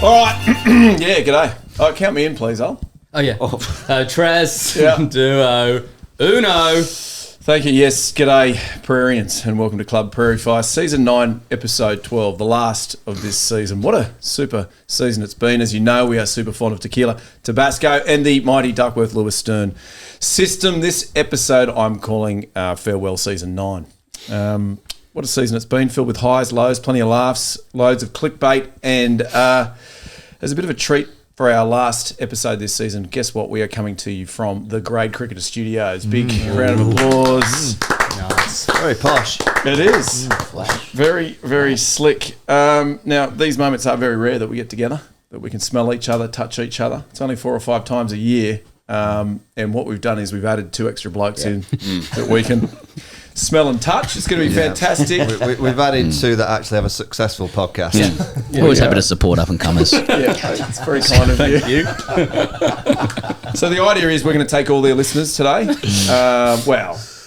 All right. Yeah, g'day. Oh, count me in, please, Al. Oh, yeah. Tres, Yeah. duo, uno. Thank you. Yes, g'day, Prairians, and welcome to Club Prairie Fire, Season 9, Episode 12, the last of this season. What a super season it's been. As you know, we are super fond of tequila, tabasco, and the mighty Duckworth Lewis Stern System. This episode I'm calling Farewell Season 9. What a season it's been, filled with highs, lows, plenty of laughs, loads of clickbait, and as a bit of a treat for our last episode this season, guess what? We are coming to you from the Grade Cricketer Studios. Big round of applause. Nice. Very posh. It is. Very, very slick. Now, these moments are very rare that we get together, that we can smell each other, touch each other. It's only 4 or 5 times a year. And what we've done is we've added 2 extra blokes in that we can smell and touch. It's going to be fantastic. We've added 2 that actually have a successful podcast. Always happy to support up-and-comers. It's very kind of you. Thank you. So the idea is we're going to take all their listeners today.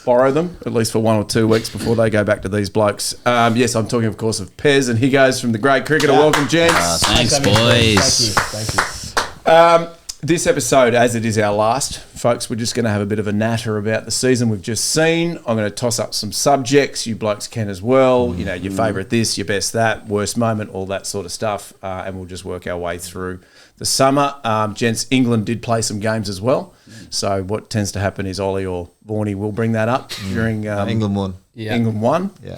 Borrow them, at least for 1 or 2 weeks before they go back to these blokes. Yes, I'm talking, of course, of Pez and Higgins from the Grade Cricketer. Welcome, gents. Thanks, boys. Thank you. This episode, as it is our last, folks, we're just going to have a bit of a natter about the season we've just seen. I'm going to toss up some subjects. You blokes can as well. You know, your favourite this, your best that, worst moment, all that sort of stuff. And we'll just work our way through the summer. Gents, England did play some games as well. So what tends to happen is Ollie or Vaughany will bring that up during... England won. Yeah. England won. Yeah.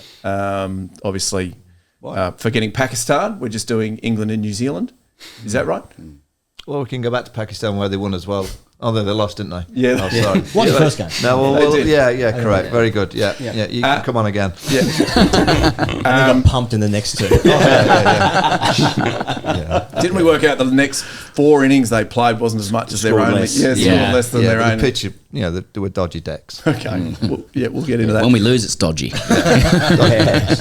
Obviously, forgetting Pakistan, we're just doing England and New Zealand. Is that right? Well, we can go back to Pakistan where they won as well. Although they lost, didn't they? Yeah. Oh, sorry. Won the first game. No, They did. yeah, correct. Very good. Yeah. You can come on again. Yeah. And they got pumped in the next 2. Didn't we work out the next 4 innings they played wasn't as much as their Scored own? less. Yeah, scored less than their the own. pitch, there were dodgy decks. Okay. We'll get into that. When we lose, it's dodgy.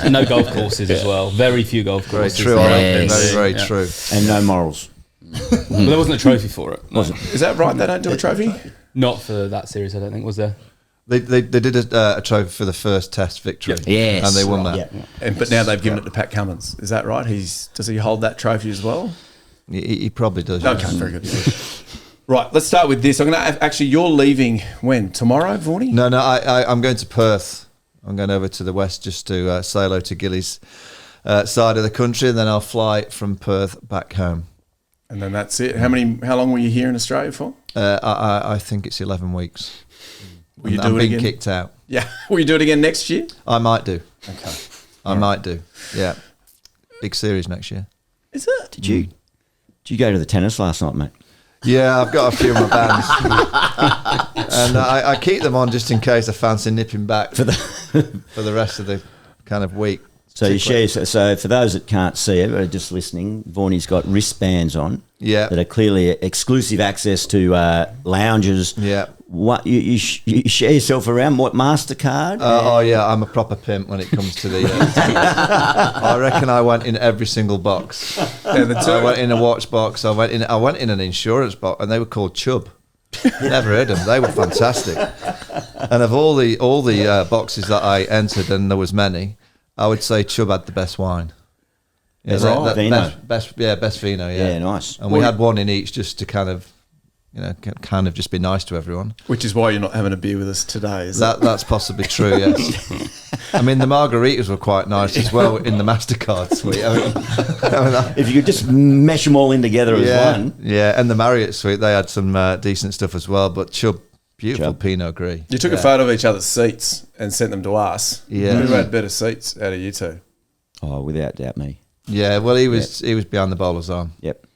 No golf courses as well. Very few golf Very courses. true. Yes. Very true. And no morals. But there wasn't a trophy for it. No. Is that right? They don't do a trophy? Not for that series, I don't think, was there? They did a trophy for the first Test victory. Yes. And they won that. Yeah. But now they've given it to Pat Cummins. Is that right? Does he hold that trophy as well? He probably does. Okay, very good. Right, let's start with this. I'm going to actually. You're leaving when? Tomorrow, Vaughany? No, I'm going to Perth. I'm going over to the west just to say hello to Gilly's side of the country, and then I'll fly from Perth back home. And then that's it. How long were you here in Australia for? I think it's 11 weeks. Will you I'm do it being again? kicked out. Yeah. Will you do it again next year? I might do. Okay. I might do. Yeah. Big series next year. Is it? Did you go to the tennis last night, mate? Yeah, I've got a few of my bands. And I keep them on just in case I fancy nipping back for the rest of the kind of week. So you share. So for those that can't see it, or just listening, Vaughany's got wristbands on. Yeah. That are clearly exclusive access to lounges. Yeah. What you share yourself around? What, MasterCard? Oh yeah, I'm a proper pimp when it comes to the. I reckon I went in every single box. I went in a watch box. I went in an insurance box, and they were called Chubb. Never heard of them. They were fantastic. And of all the boxes that I entered, and there was many, I would say Chubb had the best wine. Yeah, Vino. best vino. Yeah, Yeah, nice. And we had one in each just to kind of just be nice to everyone. Which is why you're not having a beer with us today, is it? That's possibly true, yes. I mean, the margaritas were quite nice as well in the MasterCard suite. If you could just mesh them all in together as one. Yeah, and the Marriott suite, they had some decent stuff as well, but beautiful Pinot Gris. You took a photo of each other's seats and sent them to us. Yeah. Who had better seats out of you two? Oh, without doubt, me. Yeah, well, he was behind the bowler's arm. Yep.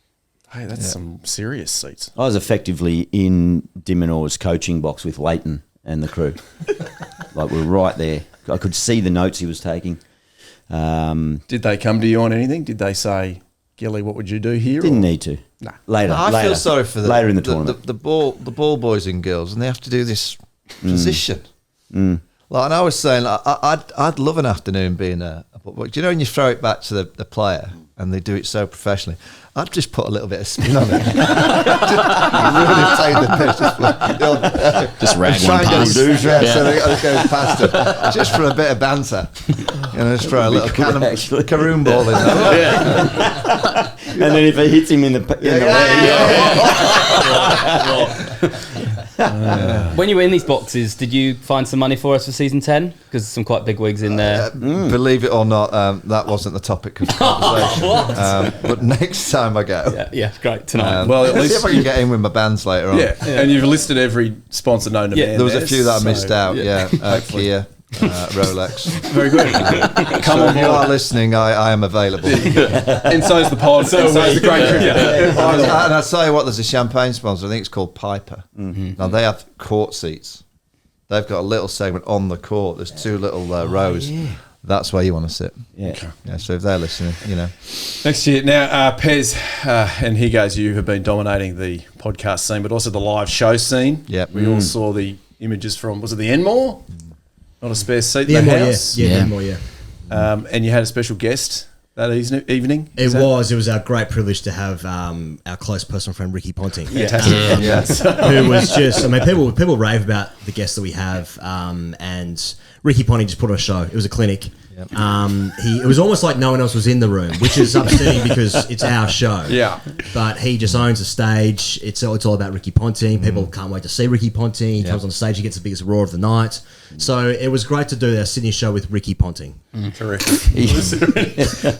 Hey, that's some serious seats. I was effectively in Dimanor's coaching box with Leighton and the crew. Like, we're right there. I could see the notes he was taking. Did they come to you on anything? Did they say, Gilly, what would you do here? Didn't need to. Nah. Later. I feel sorry for later in the tournament. The ball boys and girls, and they have to do this position. Like, and I was saying, I'd love an afternoon being but do you know when you throw it back to the player and they do it so professionally? I'd just put a little bit of spin on it. Really take the piss. Just rag try one and get past. so they go past it. Just for a bit of banter. Just throw a little caroon ball in there. And then if it hits him in the When you were in these boxes, did you find some money for us for season 10? Because some quite big wigs in there. Believe it or not, that wasn't the topic of conversation. But next time I go. Yeah, great, tonight. Well, at See least if I can get in with my bands later on. yeah. And you've listed every sponsor known to man. There was a few that I missed out. hopefully. Kia, Rolex. Very good. Come on, if you are listening, I am available. And so's the pod. So and so's the great cricket. And I tell you what, there's a champagne sponsor. I think it's called Piper. Now they have court seats. They've got a little segment on the court. There's two little rows. That's where you want to sit. Yeah. So if they're listening, Next year. Now, Pez and Higgins, you have been dominating the podcast scene, but also the live show scene. Yep. We all saw the images from, was it the Enmore? Not a spare seat The in the Enmore, house. yeah, the Enmore, yeah. And you had a special guest that evening. It was our great privilege to have our close personal friend Ricky Ponting. Fantastic. Who was just, I mean, people rave about the guests that we have, and Ricky Ponting just put on a show. It was a clinic. It was almost like no one else was in the room, which is upsetting because it's our show. Yeah. But he just owns the stage. It's all about Ricky Ponting. People can't wait to see Ricky Ponting. He comes on stage, he gets the biggest roar of the night. So it was great to do our Sydney show with Ricky Ponting. Terrific.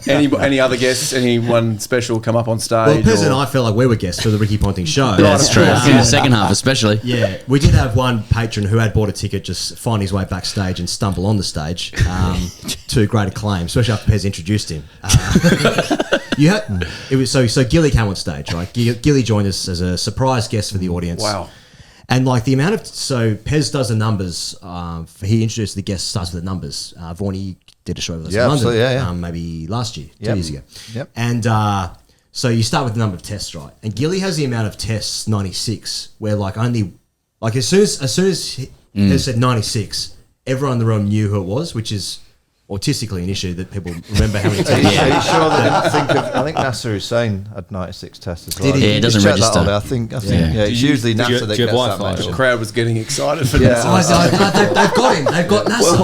Any other guests? Anyone special come up on stage? Well, Pez and I felt like we were guests for the Ricky Ponting show. That's true. In the second half, especially. Yeah, we did have one patron who had bought a ticket just find his way backstage and stumble on the stage to great acclaim, especially after Pez introduced him. It was so Gilly came on stage, right? Gilly joined us as a surprise guest for the audience. Wow. And like the amount of Pez does the numbers. He introduced the guest, starts with the numbers. Vaughany did a show with us in London, absolutely, yeah. maybe last year, 2 years ago. Yep. And so you start with the number of tests, right? And Gilly has the amount of tests, 96, where like only like as soon as he said 96, everyone in the room knew who it was, which is autistically an issue that people remember how many tests. Are you sure they didn't think of? I think Nasser Hussain had 96 tests as well. Did he? Yeah, it doesn't Just check register. that, I think it's usually Nasser that do you gets have that Wi-Fi? The mention. crowd was getting excited for Yeah. this. They've got him. They've got Nasser.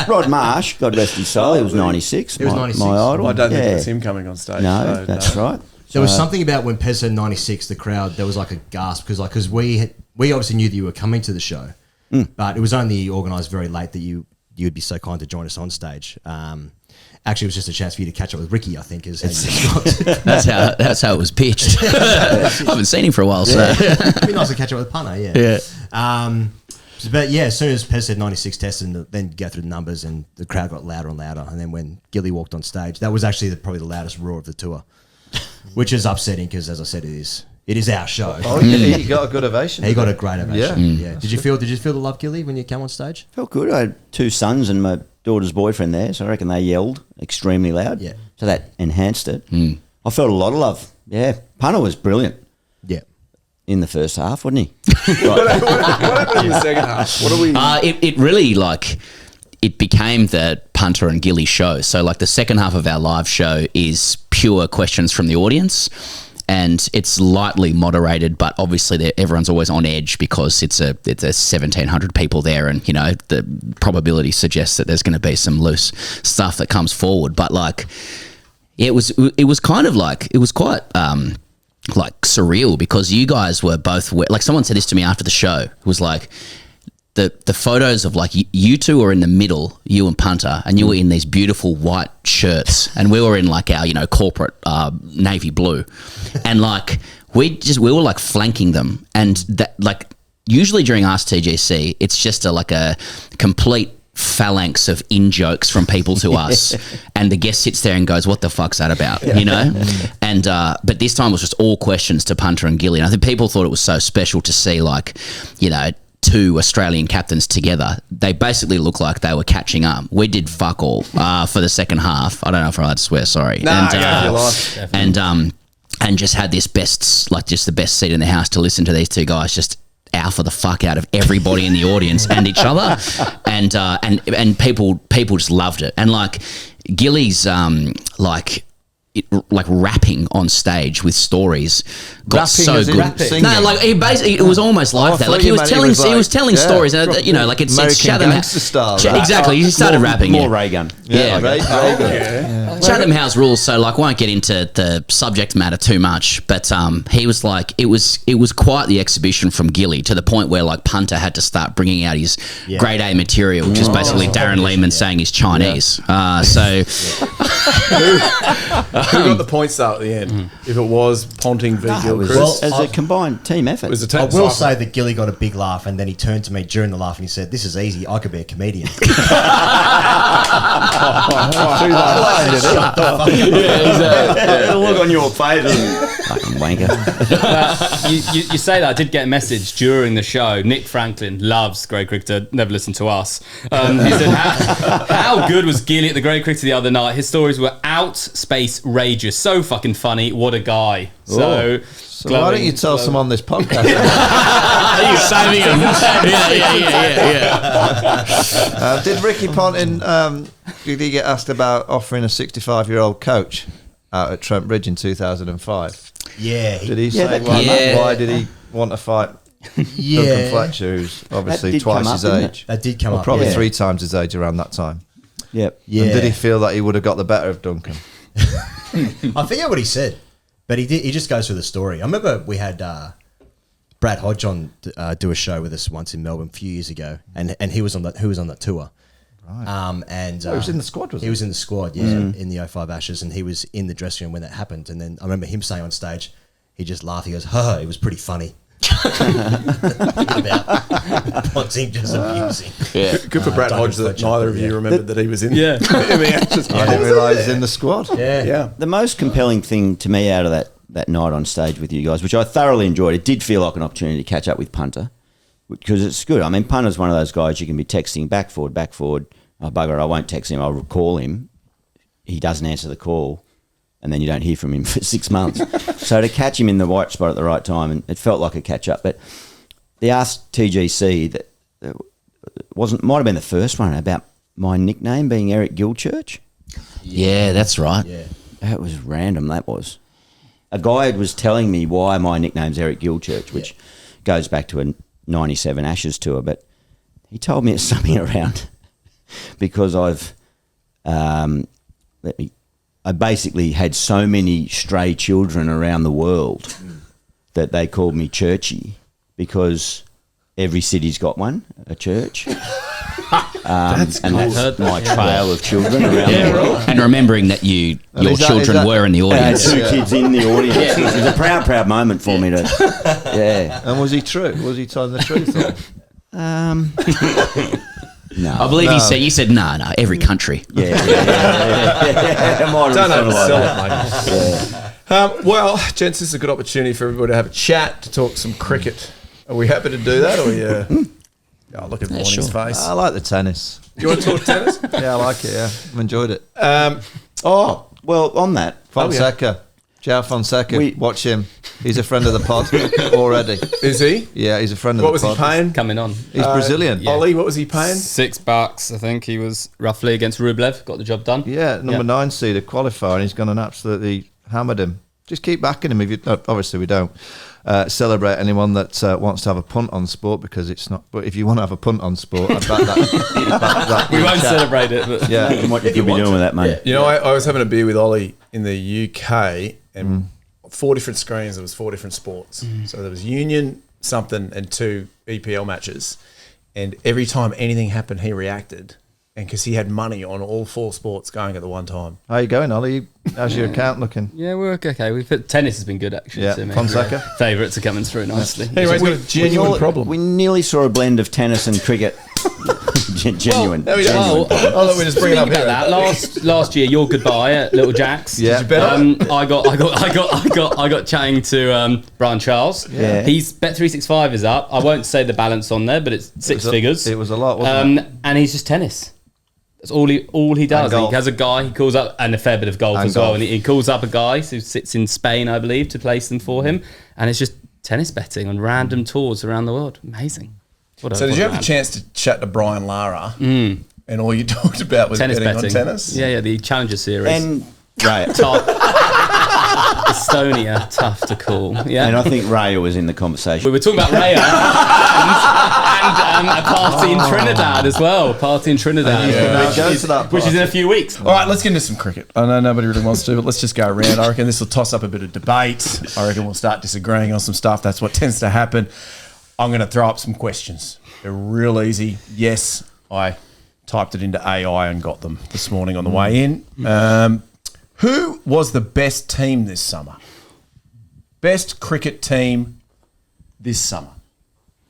Rod Marsh, God rest his soul, he was 96. He was 96. My idol. I don't think it was him coming on stage. No, so, that's right. There was something about when Pez said 96, the crowd, there was like a gasp because we obviously knew that you were coming to the show, but it was only organised very late that you'd be so kind to join us on stage. Actually, it was just a chance for you to catch up with Ricky, I think. That's how it was pitched. I haven't seen him for a while, so. It'd be nice to catch up with Punter, yeah. But yeah, as soon as Pez said 96 tests and then go through the numbers and the crowd got louder and louder. And then when Gilly walked on stage, that was actually probably the loudest roar of the tour, which is upsetting because, as I said, it is our show. Oh, he got a good ovation. He got a great ovation. Yeah. Yeah. Did you feel the love, Gilly, when you came on stage? Felt good. I had two sons and my daughter's boyfriend there, so I reckon they yelled extremely loud. Yeah. So that enhanced it. I felt a lot of love. Yeah. Punter was brilliant Yeah. in the first half, wasn't he? What happened in the second half? What are we? It really it became the Punter and Gilly show. So like the second half of our live show is pure questions from the audience. And it's lightly moderated, but obviously everyone's always on edge because it's a 1,700 people there, and the probability suggests that there's going to be some loose stuff that comes forward. But it was kind of like it was quite like surreal because you guys were both like someone said this to me after the show. It was like the photos of like you two were in the middle, you and Punter, and you were in these beautiful white shirts, and we were in like our corporate navy blue, and like we were like flanking them, and that like usually during Ask TGC it's just a complete phalanx of in-jokes from people to us, and the guest sits there and goes, what the fuck's that about, and but this time it was just all questions to Punter and Gilly, and I think people thought it was so special to see two Australian captains together. They basically looked like they were catching up. We did fuck all for the second half. I don't know if I'm allowed to swear, sorry. And just had this the best seat in the house to listen to these two guys just alpha the fuck out of everybody in the audience and each other, and people just loved it. And like Gilly's like rapping on stage with stories got Rapping so as in good. singing? No, like he basically, it was almost like that. I Like thought he was you telling, meant he was telling yeah, stories, and you know, like it's American Chatham Gangster style, right? Exactly, he started rapping. More Yeah. ray gun. Yeah. Right? Chatham House rules, so like won't get into the subject matter too much, but he was like it was quite the exhibition from Gilly, to the point where like Punter had to start bringing out his grade A material, which is basically Darren Lehman saying he's Chinese. So Who got the points though at the end? If it was Ponting v. It was Gilchrist. as a combined team effort. It was a I team will cycle. say that Gilly got a big laugh, and then he turned to me during the laugh and he said, "This is easy. I could be a comedian." Look on your face. Fucking wanker. You say that. I did get a message during the show. Nick Franklin loves grade cricketer, never listened to us. He said, how good was Gilly at the grade cricketer the other night? His stories were out space rageous. So fucking funny. What a guy. So Why don't you tell some on this podcast? you're saving him. Yeah. Did Ricky Ponting, did he get asked about offering a 65-year-old coach out at Trent Bridge in 2005? Yeah, Did he say why did he want to fight Duncan Fletcher, who's obviously did twice come his up, didn't age? that did come up. Probably yeah. 3 times his age around that time. Yep. Yeah, And did he feel that he would have got the better of Duncan? I forget what he said, but he did. He just goes through the story. I remember we had Brad Hodge on do a show with us once in Melbourne a few years ago, and he was on that tour. Right. And he was in the squad, was he? He was in the squad, yeah, in the 05 Ashes, and he was in the dressing room when that happened. And then I remember him saying on stage, he just laughed. He goes, "Ha, it was pretty funny." About Ponting just abusing. Good for Brad Hodge that neither of you remembered that he was in. Yeah. in the Ashes. I didn't realise he's in the squad. Yeah. The most compelling thing to me out of that night on stage with you guys, which I thoroughly enjoyed, it did feel like an opportunity to catch up with Punter, because it's good. I mean, Punter's one of those guys you can be texting back forward. Oh, bugger it, I won't text him, I'll call him. He doesn't answer the call, and then you don't hear from him for 6 months. So to catch him in the right spot at the right time, and it felt like a catch-up. But they asked TGC, that might have been the first one, about my nickname being Eric Gilchurch. Yeah, that's right. Yeah. That was random, that was. A guy was telling me why my nickname's Eric Gilchurch, which goes back to a 97 Ashes tour, but he told me it's something around because I basically had so many stray children around the world that they called me Churchy, because every city's got one, a church. That's my trail of children around the world. And remembering that your children were in the I had audience. 2 kids in the audience. It was a proud moment for me to. Yeah. And was he true? Was he telling the truth? No. I believe you said no, every country. Yeah. Don't oversell it, Yeah. mate. Well, gents, this is a good opportunity for everybody to have a chat, to talk some cricket. Are we happy to do that? Or oh, look at Vaughany's sure. face. I like the tennis. You want to talk tennis? Yeah, I like it, yeah. I've enjoyed it. Well, on that. Fonseca. João Fonseca. We- Watch him. He's a friend of the pod already. Is he? Yeah, he's a friend of What the was pod. he paying? Coming on. He's Brazilian. Ollie, what was he paying? $6, I think he was roughly, against Rublev. Got the job done. Yeah, number 9 seed, a qualifier, and he's gone and absolutely hammered him. Just keep backing him. If you, obviously, we don't celebrate anyone that wants to have a punt on sport, because it's not. But if you want to have a punt on sport, I back that. We won't celebrate it, but Yeah, And what you could be doing with that money. You know, I was having a beer with Ollie in the UK, and 4 different screens, there was 4 different sports. So there was Union, something, and 2 EPL matches. And every time anything happened, he reacted. And because he had money on all 4 sports going at the one time. How you going, Ollie? How's your account looking? yeah, we're okay. Tennis has been good, actually. Yeah, to me. Fonseca. Favourites are coming through nicely. Anyway, he's got a genuine problem. We nearly saw a blend of tennis and cricket. Genuine. There we go. Well, I'll let me just bring it up Think here. about that. Last year, your goodbye at Little Jack's. Yeah. Did you bet on it? I got chatting to Brian Charles. Yeah. He's Bet365 is up. I won't say the balance on there, but it's 6 figures. It was a lot, wasn't it? And he's just tennis. That's all he does. golf. He has a guy he calls up, and a fair bit of golf And as well. golf. And he calls up a guy who sits in Spain, I believe, to place them for him. And it's just tennis betting on random tours around the world. Amazing. So did you have a chance to chat to Brian Lara? And all you talked about was betting on tennis? Yeah, the Challenger Series. And Ray. Estonia, tough to call. Yeah. And I think Raya was in the conversation. We were talking about Raya and a party in Trinidad as well. Which is in a few weeks. All right, let's get into some cricket. I know nobody really wants to, but let's just go around. I reckon this will toss up a bit of debate. I reckon we'll start disagreeing on some stuff. That's what tends to happen. I'm going to throw up some questions. They're real easy. Yes, I typed it into AI and got them this morning on the way in. Who was the best team this summer? Best cricket team this summer.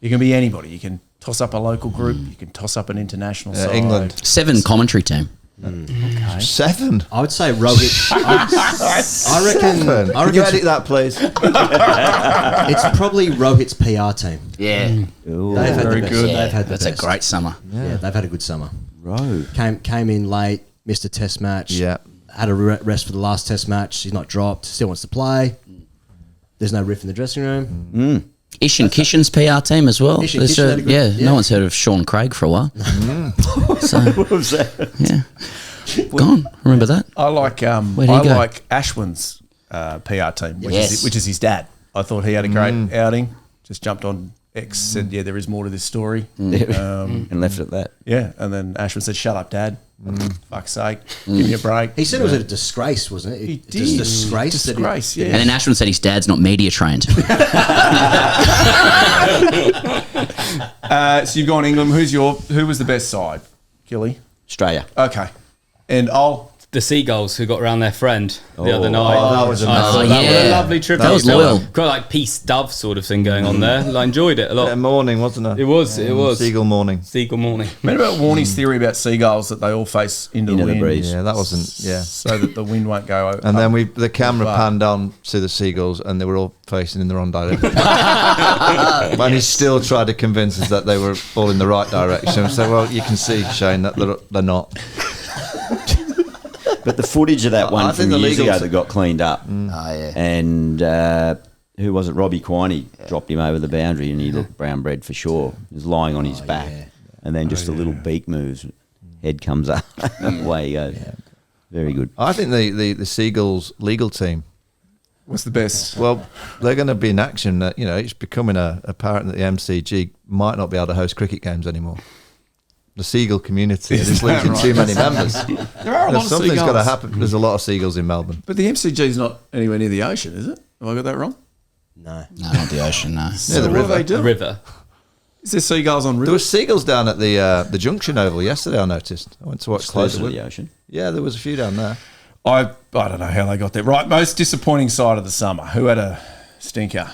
You can be anybody. You can toss up a local group. You can toss up an international side. England. 7 commentary team. Okay. 7? I would say Rohit. I reckon. Can you edit that, please? It's probably Rohit's PR team. Yeah. They've had very the best. good. They've had the That's best. a great summer. Yeah, they've had a good summer. Row. Came in late, missed a test match. Yeah. Had a rest for the last test match. He's not dropped. Still wants to play. There's no riff in the dressing room. Ish and Kishan's PR team as well. Ish and There's Kishan had a good- no one's heard of Sean Craig for a while. So, What was that? yeah. Go on, remember that? I like Where do you go? Ashwin's PR team, Yes. which is his dad. I thought he had a great outing. Just jumped on X, said, "Yeah, there is more to this story," And left it at that. yeah. And then Ashwin said, "Shut up, Dad. Fuck's sake, give me a break." He said it was a disgrace, wasn't it? He Just did. disgrace. Disgrace, yeah. And then Ashwin said his dad's not media trained. So you've gone England. Who was the best side? Gilly. Australia. Okay. And The Seagulls who got around their friend the other night. that was I amazing. thought that was a lovely trip. That was loyal. Quite like peace dove sort of thing going on there. I enjoyed it a lot. Morning, wasn't it? It was. Seagull morning. Seagull morning. remember about Vaughany's theory about seagulls that they all face into the wind, breeze. Yeah, that wasn't. Yeah. so that the wind won't go over. And then the camera But- panned on to the seagulls, and they were all facing in the wrong direction. And he still tried to convince us that they were all in the right direction. So, well, you can see, Shane, that they're not. But the footage of that I one think from the years ago legals- that got cleaned up. Oh, yeah. And who was it? Robbie Quiney dropped him over the boundary and he looked brown bread for sure. He was lying on his back. And then just a little beak moves. Head comes up. Away he goes. Very good. I think the Seagulls legal team, What's the best? well, they're going to be in action. It's becoming apparent that the MCG might not be able to host cricket games anymore. The seagull community is losing right? too many members. There are a lot of Something's got to seagulls. happen. There's a lot of seagulls in Melbourne. But the MCG is not anywhere near the ocean, is it? Have I got that wrong? No. No, not the ocean, no. So the what river. do they do? The river. Is there seagulls on There rivers? were seagulls down at the Junction Oval yesterday, I noticed. I went to watch Closer closer. to the ocean. Yeah, there was a few down there. I don't know how they got there. Right, most disappointing side of the summer. Who had a stinker?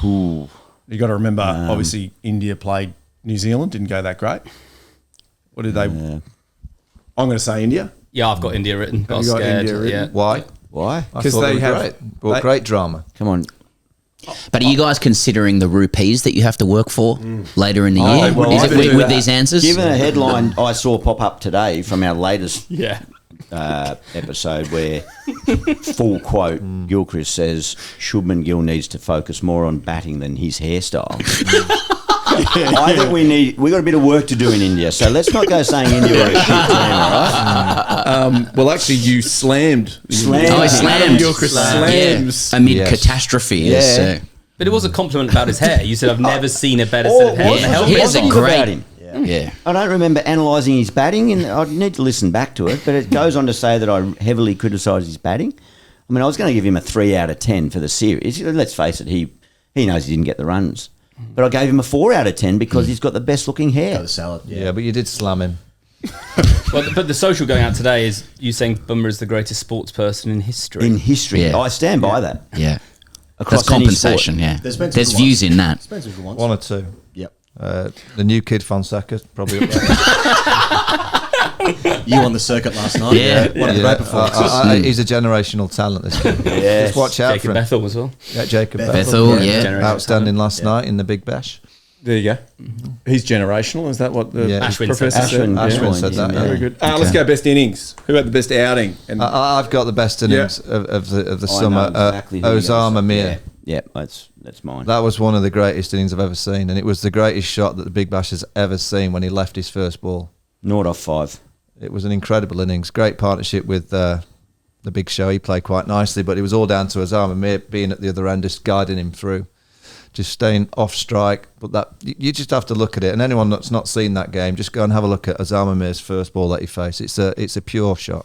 Ooh. You got to remember, obviously, India played New Zealand, didn't go that great. What did they? I'm going to say India. Yeah, I've got India written. I was you got scared. India written? Yeah. Why? Why? I 'Cause thought they were have- great. Brought they- great drama. Come on. But are you guys considering the rupees that you have to work for later in the year? well, Is I it do with that. these answers? Given a headline I saw pop up today from our latest Yeah. episode where, full quote, Gilchrist says Shubman Gill needs to focus more on batting than his hairstyle. I think we got a bit of work to do in India, so let's not go saying India are a shit team, all right? Well, actually, you slammed. Slammed. Oh, he slammed. Gilchrist slams. Yeah, amid Yes. catastrophe. Yeah. Yes, so. But it was a compliment about his hair. You said, I've never seen a better set of hair. what than the was helmet. He has a positive great- about him? Yeah. I don't remember analysing his batting, and I need to listen back to it, but it goes on to say that I heavily criticised his batting. I mean, I was going to give him a 3 out of 10 for the series. Let's face it, he knows he didn't get the runs. But I gave him a 4 out of 10 because he's got the best looking hair. The salad. Yeah, but you did slam him. But the social going out today is you saying Bumrah is the greatest sports person in history. In history. Yeah. I stand by that. Yeah. Across That's any compensation, sport. yeah. There's been some There's good views ones. in that. Depends if you want. One or two. Yep. The new kid Fonseca probably up there. You on the circuit last night. Yeah. One of the great performances. He's a generational talent, this kid. Yes. Just watch out Jacob for him. Bethel as well. Yeah, Jacob Bethel. Bethel. Bethel, yeah. Generational Outstanding talent. last night in the Big Bash. There you go. He's generational. Is that what the Ashwin professor said. said? Ashwin said that. Very good. Let's go best innings. Who had the best outing? And I've got the best innings of the I know summer. exactly who you're Osama gonna say. Mir. Yeah, that's mine. That was one of the greatest innings I've ever seen, and it was the greatest shot that the Big Bash has ever seen when he left his first ball. 0 off 5. It was an incredible innings. Great partnership with the Big Show. He played quite nicely, but it was all down to Osama Mir being at the other end, just guiding him through, just staying off strike. But that you just have to look at it, and anyone that's not seen that game, just go and have a look at Osama Mir's first ball that he faced. It's a pure shot.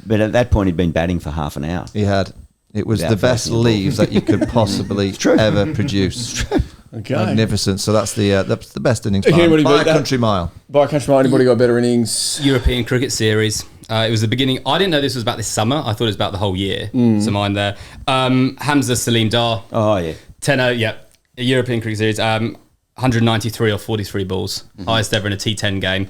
But at that point, he'd been batting for half an hour. He had. It was Without the best facing the ball. leaves that you could possibly ever produce. okay. Magnificent. So that's the best innings Okay, by, what do you by a beat that? country mile. By country mile, anybody got better innings? European Cricket Series. It was the beginning. I didn't know this was about this summer. I thought it was about the whole year. So mine there. Hamza Salim Dar. Oh, yeah. 10-0, yeah. A European Cricket Series. 193 or 43 balls. Highest ever in a T10 game.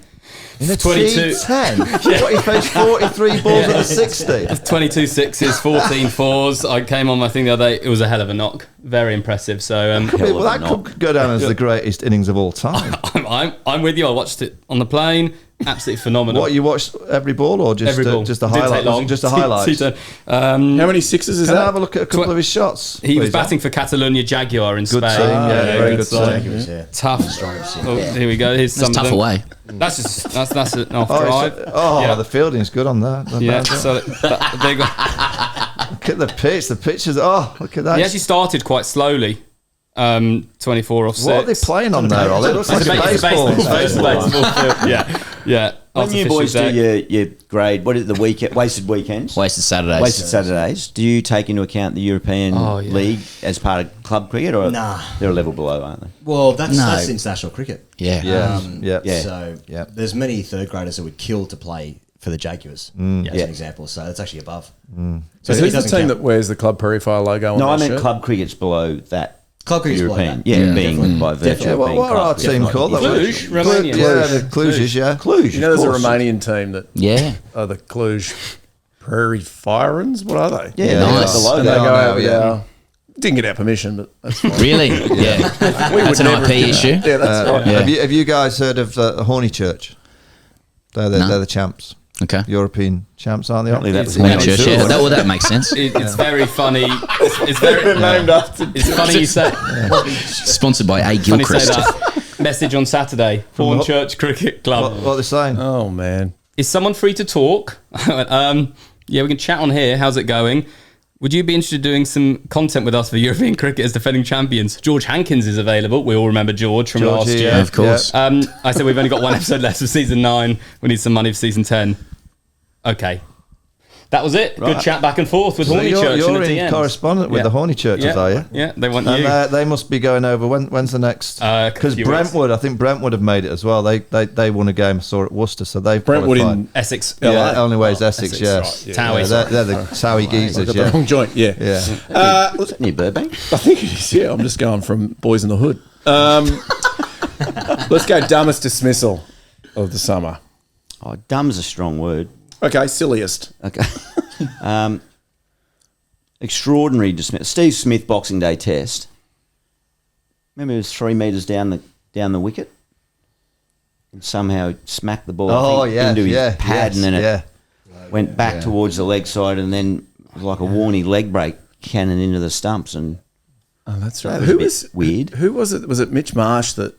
In a 22 T10? What, he faced 43 balls at a 60? 22 sixes, 14 fours. I came on my thing the other day. It was a hell of a knock. Very impressive. So Well, that could go down as the greatest innings of all time. I'm with you. I watched it on the plane. Absolutely phenomenal. What, you watched every ball or just Every ball. just a Didn't highlight? take long. Just a highlight. T10. How many sixes is Can I that? have a look at a couple of his shots? He was please? batting for Catalonia Jaguar in Good Spain. team, yeah, very good side. team. Yeah. Tough. Oh, here we go. Here's That's some tough of them. away. That's just that's an off Oh, drive. Yeah. the fielding's good on that. Not Yeah, bad. so they got. Look at the pitch. The pitches. Oh, look at that. He actually started quite slowly. 24 off 6. What are they playing on there, Ollie? It looks like It's a baseball. It's a baseball field. Yeah, yeah. When you Artificial boys deck. do your grade, what is it, the weekend, wasted weekends? Wasted Saturdays. Wasted Saturdays. Do you take into account the European League as part of club cricket, or Nah. they're a level below, aren't they? Well, that's No. international cricket. Yeah. Yeah. Yeah. So Yeah. there's many third graders that would kill to play for the Jaguars, as Yeah. an example. So that's actually above. So it who's the doesn't team count. that wears the Club Prairie Fire logo on No, I their meant shirt? club cricket's below that. Club cricket's below European, that. yeah, being definitely. by virtue Yeah, of what being are our club. team called? That Cluj, was- Romanian. Yeah, the Clujes, yeah. Cluj, You know, there's of a course. Romanian team that Yeah. are the Cluj Prairie Firans. What are they? Yeah, Nice. that's the logo. And they Yeah, go I know, over yeah. there. Didn't get our permission, but that's fine. Really? Yeah. That's an IP issue. Yeah, that's right. Yeah. Have you guys heard of the Horny Church? They're the champs. Okay. European champs, aren't they? Apparently that was Horny named Church, too, yeah. wasn't it? That makes sense. It's very funny. It's very Named after It's funny you say. Sponsored by A. Funny you say Gilchrist. that. Message on Saturday. Hornchurch Cricket Club. What are they saying? Oh, man. Is someone free to talk? I went, yeah, we can chat on here. How's it going? Would you be interested in doing some content with us for European cricket as defending champions? George Hankins is available. We all remember George from last Georgie, year. yeah. Of course. I said we've only got one episode left of season 9. We need some money for season 10. Okay. That was it. Right. Good chat back and forth with So Horny Church you're in the in DMs. correspondent with Yeah. the Horny Churches, Yeah. are you? Yeah, they want you. And they must be going over. When's the next? Because few Brentwood, I think Brentwood have made it as well. They won a game I saw at Worcester, so they've Brentwood qualified. in Essex. Yeah, LA? only way is Essex, Essex, yeah. right, yeah. Towie. They're the Towie I geezers, got the yeah. wrong joint, yeah. Yeah. Is that near Burbank? I think it is, yeah. I'm just going from Boys in the Hood. Let's go dumbest dismissal of the summer. Oh, dumb's a strong word. Okay, silliest. Okay. Extraordinary dismissal. Steve Smith Boxing Day test. Remember, it was 3 metres down the wicket, and somehow smacked the ball I think, into his pad, and then it went back towards the leg side, and then it was like a Vaughany leg break cannon into the stumps, and Oh, that's right. was Who a bit was weird. Who was it? Was it Mitch Marsh that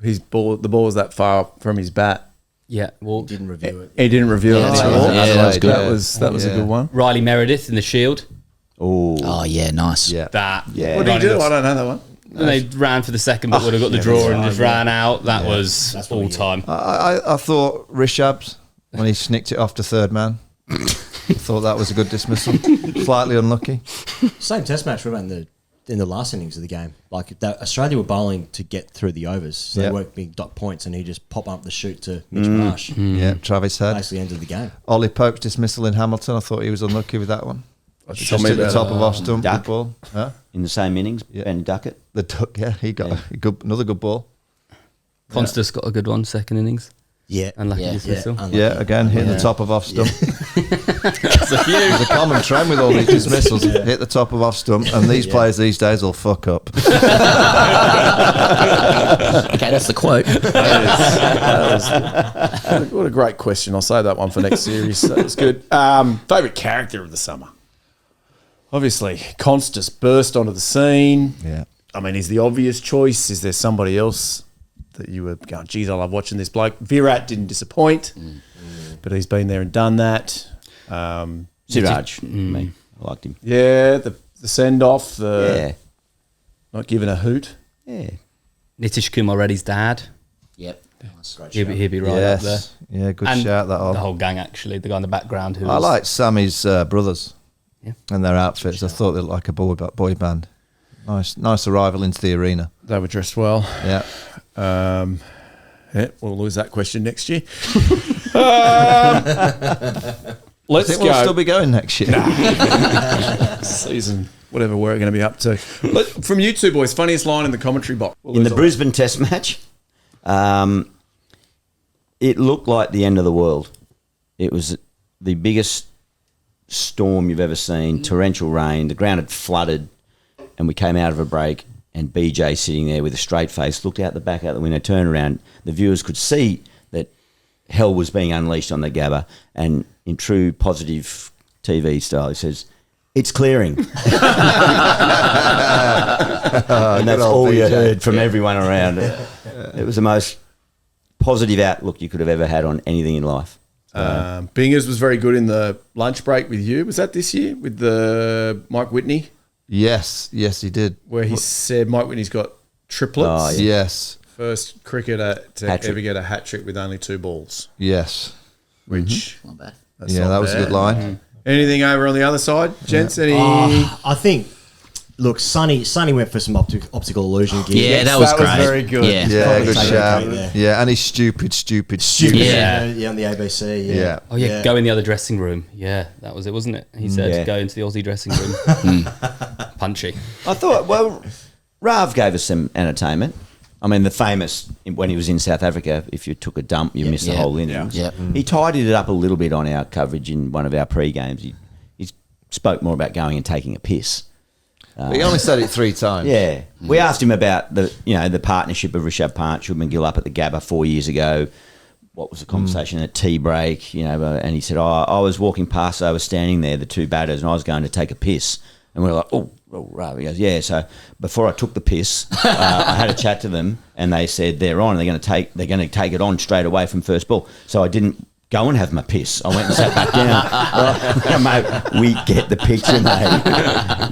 the ball was that far from his bat? Yeah, well, Didn't review it. He didn't review it. that's at right. all. Yeah, that was good. That was a good one. Riley Meredith in the Shield. Oh, yeah, nice. Yeah. That. Yeah. What did he do? I don't know that one. And they ran for the second, but would have got the draw and just ran out. That was That's what all we time. I thought Rishabh, when he snicked it off to third man, I thought that was a good dismissal. Slightly unlucky. Same test match we went in the last innings of the game. Like Australia were bowling to get through the overs, so Yeah. they weren't being dot points, and he just pop up the shoot to Mitch Marsh. Yeah, Travis Head. Basically ended the game. Ollie Pope's dismissal in Hamilton, I thought he was unlucky with that one. Tell Just me at the about top of off stump, Duck. good ball. Huh? in the same innings, Yeah. Ben Duckett. The duck, yeah, he got another good ball. Constas got a good one, second innings. Yeah. Unlucky Yeah. dismissal. Unlucky. Yeah, again, hitting the top of off stump. That's a few. There's a common trend with all these dismissals. Hit the top of off stump, and these players these days will fuck up. Okay, that's the quote. What a great question. I'll save that one for next series. That was good. Favourite character of the summer? Obviously, Constus burst onto the scene. Yeah. I mean, is the obvious choice? Is there somebody else that you were going, geez, I love watching this bloke? Virat didn't disappoint, but he's been there and done that. Siraj, me. I liked him. Yeah, the send-off, not giving a hoot. Yeah. Nitish Kumar Reddy's dad. Yep. He'd be right up there. Yes. Yeah, good And shout that the on. whole gang, actually. The guy in the background who I like Sammy's brothers Yeah. and their outfits. I thought they looked like a boy band. Nice arrival into the arena. They were dressed well. Yeah. We'll lose that question next year. I Let's think go. we'll still be going next year. Season, whatever we're going to be up to. From you two boys, funniest line in the commentary box. In the Brisbane Test match, it looked like the end of the world. It was the biggest storm you've ever seen, torrential rain, the ground had flooded, and we came out of a break, and BJ sitting there with a straight face, looked out the back out the window, turned around. The viewers could see that hell was being unleashed on the Gabba, and in true positive TV style, he says, "It's clearing." And that's all you heard from everyone around. It was the most positive outlook you could have ever had on anything in life. Bingers was very good in the lunch break with you. Was that this year with the Mike Whitney, Yes, he did. where he said Mike Whitney's got triplets? Oh, yeah. Yes, First cricketer to Hat-trick. ever get a hat trick with only 2 balls. yes. Which Not bad. that's Yeah, not that was a bad. good line. Anything over on the other side, gents? Any? I think. Look, Sonny went for some optical illusion gear. Yeah, that was that was great. very good. Yeah. Yeah, Probably good take shout. it there. Yeah, and he's stupid. Stupid. Yeah. Yeah, on the ABC. Yeah. Yeah. Oh, yeah, go in the other dressing room. Yeah, that was it, wasn't it? He said, Yeah. go into the Aussie dressing room. Punchy. I thought, well, Rav gave us some entertainment. I mean, the famous, when he was in South Africa, if you took a dump, you missed the Yeah. whole innings. Yeah. He tidied it up a little bit on our coverage in one of our pre-games. He spoke more about going and taking a piss. But he only said it 3 times. Yeah. We asked him about the partnership of Rishabh Pant, Shubman Gill up at the Gabba 4 years ago. What was the conversation at tea break? And he said, I was walking past, I was standing there, the 2 batters, and I was going to take a piss. And we were like, oh, right. He goes, yeah. So before I took the piss, I had a chat to them, and they said they're going to take it on straight away from first ball. So I didn't go and have my piss. I went and sat back down. Mate, we get the picture, mate.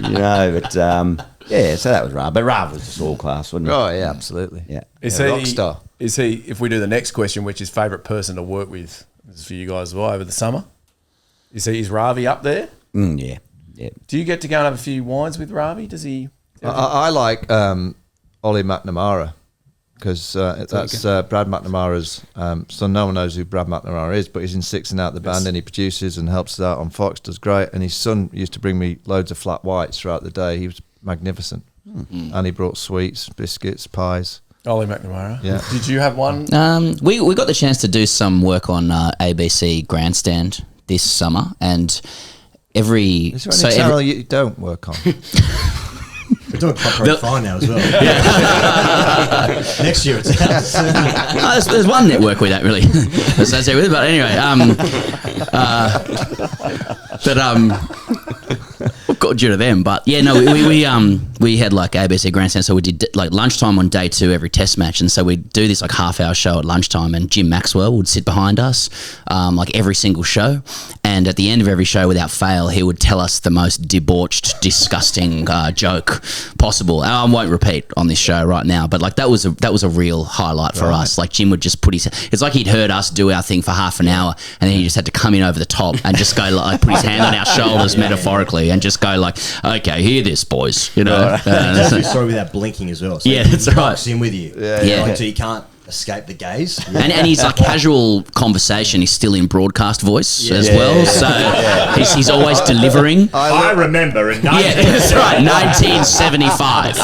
But yeah. So that was Rav, but Rav was just all class, wasn't he? Oh, yeah, absolutely. Yeah. Is Yeah, he rock star. Is he? If we do the next question, which is favourite person to work with, this is for you guys as well over the summer. Is Ravi up there? Yeah. Do you get to go and have a few wines with Ravi? Does he? I like Ollie McNamara because that's Brad McNamara's son. No one knows who Brad McNamara is, but he's in Six and Out the band, and he produces and helps us out on Fox. Does great, and his son used to bring me loads of flat whites throughout the day. He was magnificent, and he brought sweets, biscuits, pies. Ollie McNamara. Yeah. Did you have one? We got the chance to do some work on ABC Grandstand this summer, and Is there any channel you don't work on? We're doing Club Prairie Fire now as well. Next year it's out. there's one network we don't really associate with, but anyway, we've got due to them. But yeah, no, we had like ABC Grandstand, so we did like lunchtime on day 2 every test match, and so we'd do this like half-hour show at lunchtime, and Jim Maxwell would sit behind us like every single show, and at the end of every show, without fail, he would tell us the most debauched, disgusting joke possible. And I won't repeat on this show right now, but like that was a real highlight for us. Like Jim would just it's like he'd heard us do our thing for half an hour, and then he just had to come in over the top and just go like put his hand on our shoulders metaphorically and just go like, okay, hear this, boys, That's your story without blinking as well. So Yeah, he that's right. locks in with you. Yeah. Like, so you can't escape the gaze. and his like casual conversation is still in broadcast voice as well. So he's always delivering. I remember in Yeah, that's right. 1975.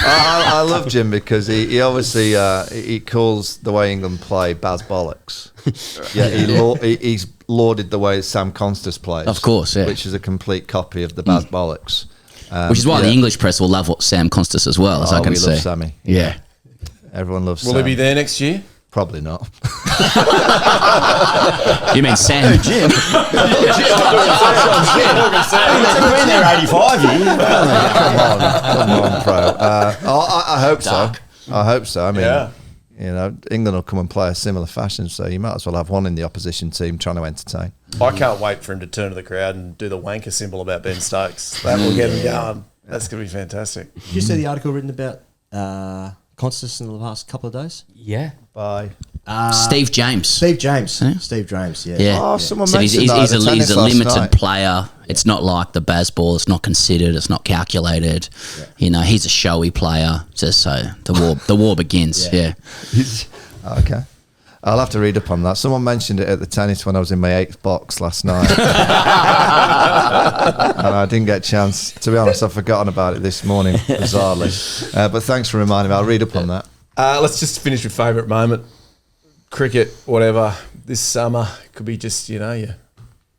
I love Jim because he obviously he calls the way England play Baz bollocks. Yeah, he's lauded the way Sam Constas plays. Of course, yeah. Which is a complete copy of the Baz bollocks. Which is why the English press will love what Sam Constas as well, as I can we see. love Sammy. Yeah. Everyone loves Will Sam. he be there next year? Probably not. You mean Sam? Jim. He's been there 85 years. Come on, pro. I hope so. I hope so. I mean, you know, England will come and play a similar fashion, so you might as well have one in the opposition team trying to entertain. I can't wait for him to turn to the crowd and do the wanker symbol about Ben Stokes. That will get him going. That's going to be fantastic. Did you see the article written about Constas in the last couple of days? Yeah. Bye. Steve James. Steve James. Steve James, yeah. Yeah. Oh, someone So mentioned that he's at a tennis last limited night. player. It's not like the baseball. It's not considered. It's not calculated. Yeah. You know, he's a showy player. Just so the war begins. Yeah. Okay. I'll have to read up on that. Someone mentioned it at the tennis when I was in my 8th box last night. And I didn't get a chance. To be honest, I've forgotten about it this morning, bizarrely. But thanks for reminding me. I'll read up on that. Let's just finish with favourite moment. Cricket, whatever. This summer could be just, you know, you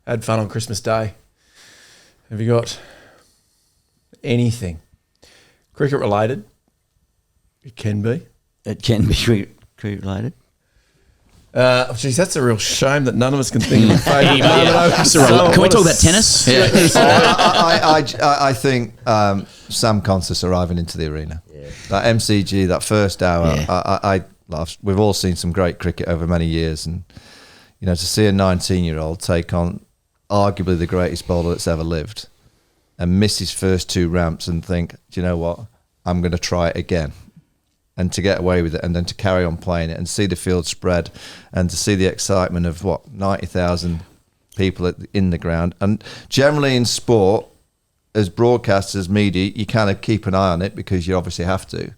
had fun on Christmas Day. Have you got anything cricket related? It can be. It can be cricket related. Geez, that's a real shame that none of us can think of a favourite moment. Can we talk about tennis? Yeah. I think Sam Constas arriving into the arena. That MCG, that first hour, we've all seen some great cricket over many years, and you know, to see a 19-year-old take on arguably the greatest bowler that's ever lived and miss his first 2 ramps and think, do you know what, I'm going to try it again, and to get away with it, and then to carry on playing it and see the field spread and to see the excitement of 90,000 people in the ground. And generally in sport, as broadcasters, media, you kind of keep an eye on it because you obviously have to.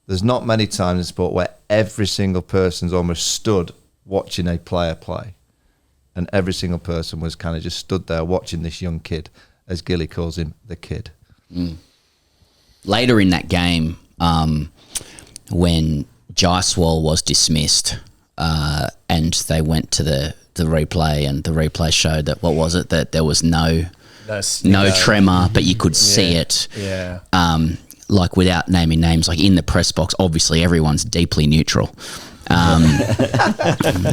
There's not many times in sport where every single person's almost stood watching a player play. And every single person was kind of just stood there watching this young kid, as Gilly calls him, the kid. Later in that game, when Jaiswal was dismissed and they went to the replay, and the replay showed that, what was it, that there was no tremor, but you could see it. Yeah. Like, without naming names, like in the press box, obviously everyone's deeply neutral.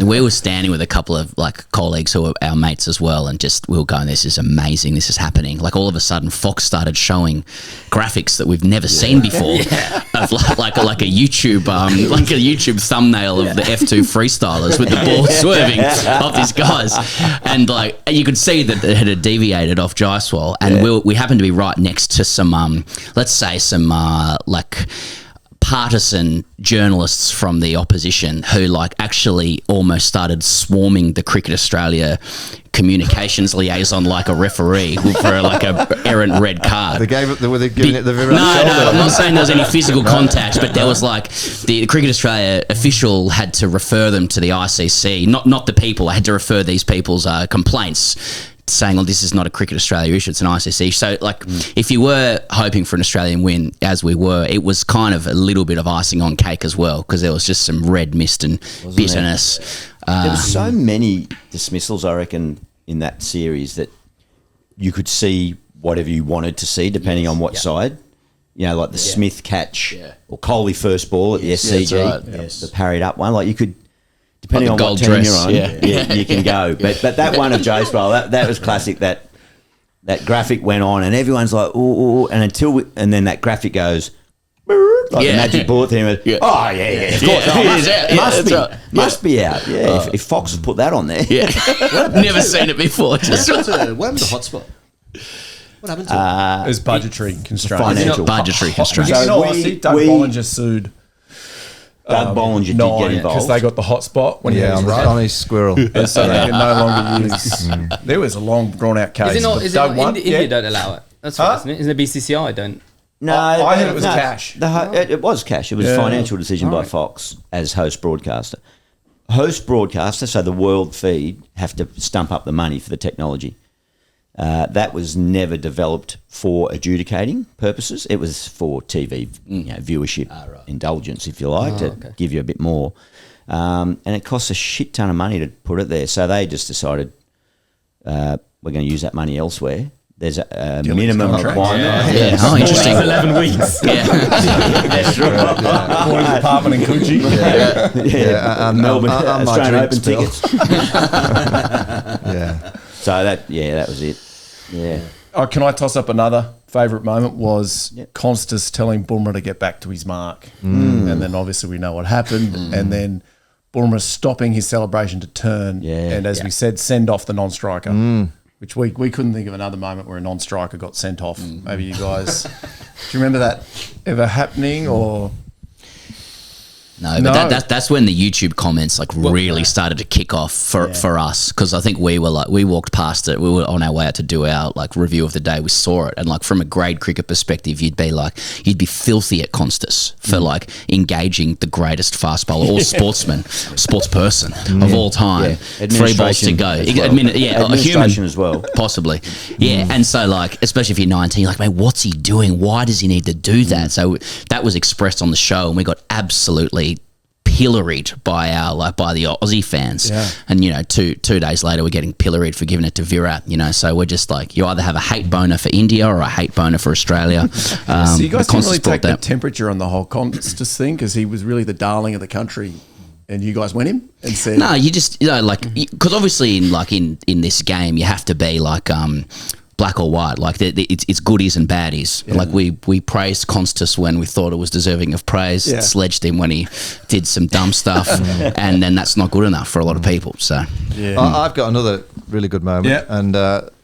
We were standing with a couple of like colleagues who were our mates as well, and just we were going, this is amazing, this is happening. Like, all of a sudden Fox started showing graphics that we've never seen before of like a YouTube thumbnail of the F2 freestylers with the ball swerving off these guys, and like you could see that it had deviated off Jaiswal, and we happened to be right next to some let's say some like partisan journalists from the opposition who like actually almost started swarming the Cricket Australia communications liaison like a referee for like a errant red card. Were they giving it the very No, I'm not saying there was any physical contact, but there was like the Cricket Australia official had to refer them to the ICC, not the people. I had to refer these people's complaints, saying, well, this is not a Cricket Australia issue, it's an ICC. So, like, if you were hoping for an Australian win, as we were, it was kind of a little bit of icing on cake as well, because there was just some red mist and bitterness. There were so many dismissals, I reckon, in that series that you could see whatever you wanted to see, depending on what side. You know, like the Smith catch or Coley first ball at the SCG, the parried up one. Like, you could... Depending on what team you're on, you can go. But that one of Jaiswal, that was classic. That graphic went on, and everyone's like, ooh, and then that graphic goes, like the magic bullet thing. Of course, must be out. Yeah, if Fox had put that on there, Never seen it before. What happened to the hotspot? What happened to it? It was budgetary constraints. financial. Budgetary constraints. In all we- honesty, Doug we- Bollinger sued Doug Bollinger did get because involved. they got the hotspot when he had his run. on his squirrel. And so they could no longer use. There was a long, drawn-out case. Is it not? but Is it Doug not won. India don't allow it? That's right, isn't it? Isn't the BCCI don't? No, I heard it was cash. It was cash. It was a financial decision by Fox as host broadcaster. Host broadcaster, so the world feed, have to stump up the money for the technology. That was never developed for adjudicating purposes. It was for TV, viewership indulgence, if you like, to give you a bit more. And it costs a shit ton of money to put it there. So they just decided we're going to use that money elsewhere. There's a minimum requirement. Yeah. Oh, interesting. 11 weeks. That's right. Boys apartment in Coogee. And Melbourne and my Australian Open drink tickets. So that was it. Yeah. Oh, can I toss up another favourite moment? Was Constas telling Bulmer to get back to his mark, and then obviously we know what happened, and then Bulmer stopping his celebration to turn, and as we said, send off the non-striker. Which we couldn't think of another moment where a non-striker got sent off. Maybe you guys, do you remember that ever happening or? No, but that's when the YouTube comments really started to kick off for us, because I think we walked past it. We were on our way out to do our review of the day. We saw it, and from a grade cricket perspective, you'd be filthy at Constas for engaging the greatest fast bowler or sports person of all time. Yeah. 3 balls to go. As well. A human as well, possibly. Yeah, and so especially if you're 19, you're man, what's he doing? Why does he need to do that? So that was expressed on the show, and we got absolutely pilloried by the Aussie fans, and 2 days later we're getting pilloried for giving it to Virat. So we're just you either have a hate boner for India or a hate boner for Australia. So you guys didn't really take the temperature on the whole Constas thing, because he was really the darling of the country, and you guys went him and said, no, you just because obviously in this game you have to be black or white, it's goodies and baddies. We praised Constas when we thought it was deserving of praise, sledged him when he did some dumb stuff, and then that's not good enough for a lot of people. So I've got another really good moment, and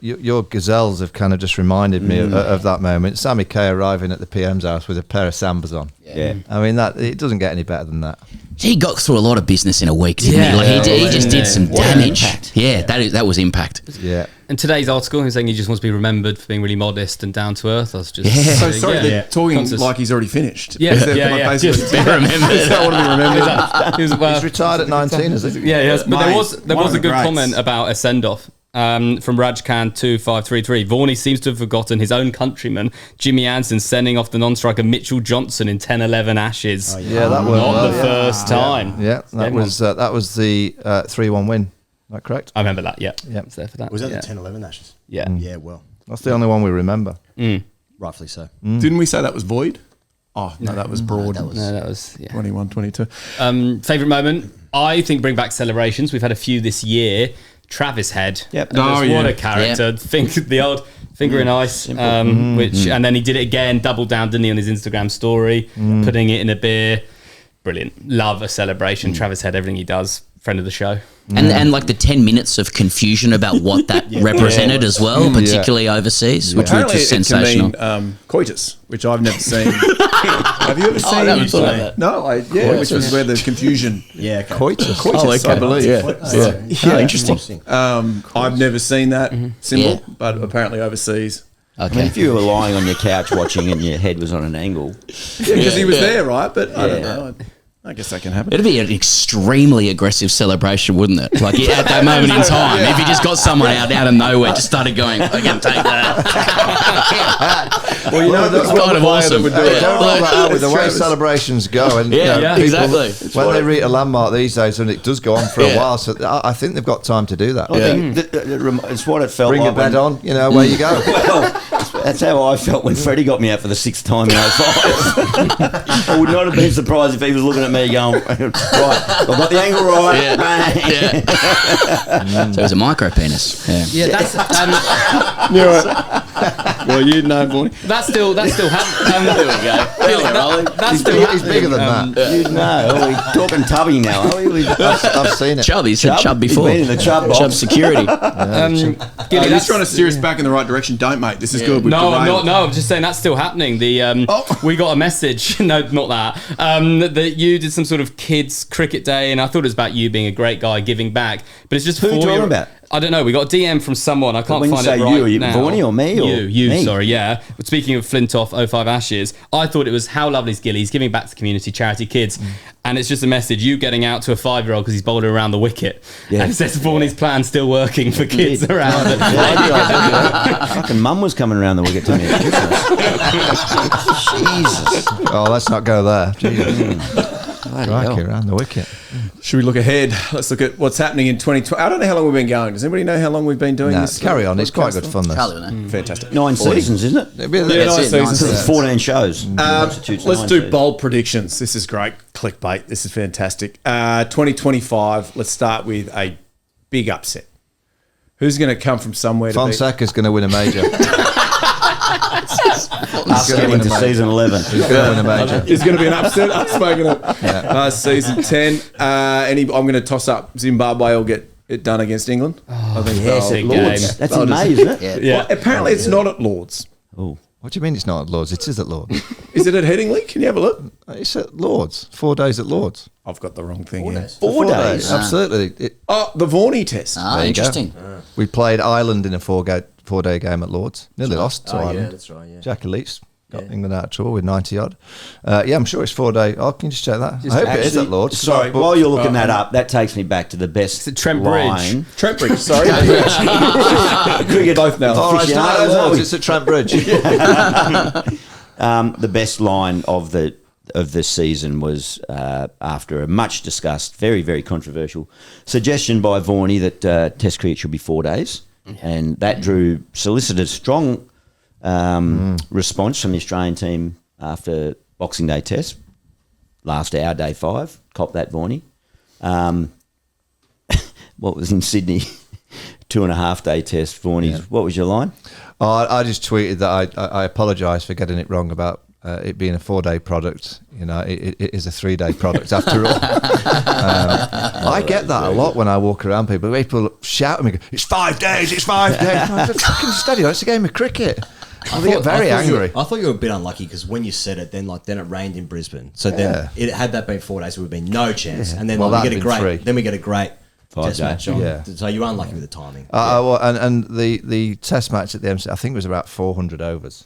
your gazelles have kind of just reminded me of that moment. Sammy Kay arriving at the PM's house with a pair of Sambas on. I mean, it doesn't get any better than that. He got through a lot of business in a week, didn't he? He just did some damage. That was impact. Yeah. And today's article, he's saying he just wants to be remembered for being really modest and down to earth. I was just so sorry, they're talking like he's already finished. Just be remembered. He's retired at 19, is he? Yeah, yes. But there was a good comment about a send-off. From Rajkan 2533. Vaughany seems to have forgotten his own countryman Jimmy Anson sending off the non-striker Mitchell Johnson in 10-11 Ashes. That was not the first time. Yeah, that was the 3-1 win. Is that correct? I remember that. Yeah, it's there for that. Was that the 10-11 Ashes? Yeah, yeah. Well, that's the only one we remember. Rightfully so. Didn't we say that was void? Oh no, that was Broad. That was 21, 22. Favourite moment? I think bring back celebrations. We've had a few this year. Travis Head. Yep. What a character. Think the old finger in ice, and then he did it again, doubled down, didn't he, on his Instagram story, putting it in a beer. Brilliant. Love a celebration. Travis Head, everything he does. Friend of the show. And the 10 minutes of confusion about what that represented as well, particularly overseas, which was just sensational. It can mean coitus, which I've never seen. Have you ever seen? That. No, which was where the confusion. Coitus, I believe. Interesting. I've never seen that symbol, but apparently overseas. I mean, if you were lying on your couch watching and your head was on an angle. Because he was there, right? But I don't know. I guess that can happen. It'd be an extremely aggressive celebration, wouldn't it? At that moment in time, if you just got someone out of nowhere, just started going, I can take that. That's kind of awesome. With the way celebrations go, and exactly. When they reach a landmark these days, and it does go on for a while, so I think they've got time to do that. I think it's what it felt Bring like. a bed on, where you go. Well, that's how I felt when Freddie got me out for the 6th time in 05. I would not have been surprised if he was looking at me going, right, I've got the angle right. So it was a micro penis. Yeah, that's Well, you know, boy. That's still happening. There we go. That's still He's bigger than that. You know, we're talking tubby now, are we? I've seen it. Chub, he said chub before. He's been in the chub box. Chub security. Gilly, he's trying to steer us back in the right direction. Don't, mate. This is good. No, I'm just saying that's still happening. We got a message. No, not that. That you did some sort of kids cricket day, and I thought it was about you being a great guy giving back. But it's just Who are you talking about? I don't know. We got a DM from someone. I can't when find you say it right you, are you now. Vaughany or me? Or you. me? Sorry, yeah. But speaking of Flintoff 05 Ashes, I thought it was how lovely is Gilly. He's giving back to community charity kids. and it's just a message you getting out to a 5-year-old because he's bowling around the wicket, and it says Vaughany's plan still working for kids around. Fucking mum was coming around the wicket to me. Jesus. Oh, let's not go there. Crikey, around the wicket. Should we look ahead? Let's look at what's happening in 2020. I don't know how long we've been going. Does anybody know how long we've been doing this? Carry on. It's quite good fun, this. Fantastic. 9 seasons, isn't it? Yeah, 9 seasons. It's 14 shows. Let's do bold predictions. This is great. Clickbait. This is fantastic. 2025, let's start with a big upset. Who's going to come from somewhere to Fonseca's going to win a major. Us getting to season 11. He's going to win a major. There's going to be an upset. Us making it. Season 10. I'm going to toss up Zimbabwe will get it done against England. I think Lords. That's in May, isn't it? Well, apparently it's not at Lords. Oh. What do you mean it's not at Lords? It is at Lords. Is it at Headingley? Can you have a look? It's at Lords. 4 days at Lords. I've got the wrong thing here. 4 days. Absolutely. The Vaughany test. There you Interesting. go. We played Ireland in a 4-day game at Lords. Nearly lost to Ireland. Yeah, that's right. Yeah. Jack Leach got England out of trouble with 90 odd. I'm sure it's 4 day. Oh, can you just check that? I hope it is at Lords. Sorry, while you're looking that up, that takes me back to the best Trent line. Trent Bridge, sorry. Cricket both now. Oh, it's not at Lords, it's at Trent Bridge. The best line of the season was after a much discussed, very, very controversial suggestion by Vaughany that Test cricket should be 4 days, and that solicited strong response from the Australian team after Boxing Day Test. Last hour, day 5, cop that Vaughany. What was in Sydney? 2.5 day test. Vaughany's. What was your line? I just tweeted that I apologise for getting it wrong about it being a 4 day product. You know, it is a 3 day product after all. I get that a lot when I walk around. People shout at me, "It's 5 days! It's 5 days!" I'm like, fucking steady. It's a game of cricket. They get very angry. I thought you were a bit unlucky because when you said it, then it rained in Brisbane. So then had that been 4 days, it would have been no chance. And then we get a great test match on. Yeah. So you're unlucky with the timing. And the test match at the MC, I think it was about 400 overs.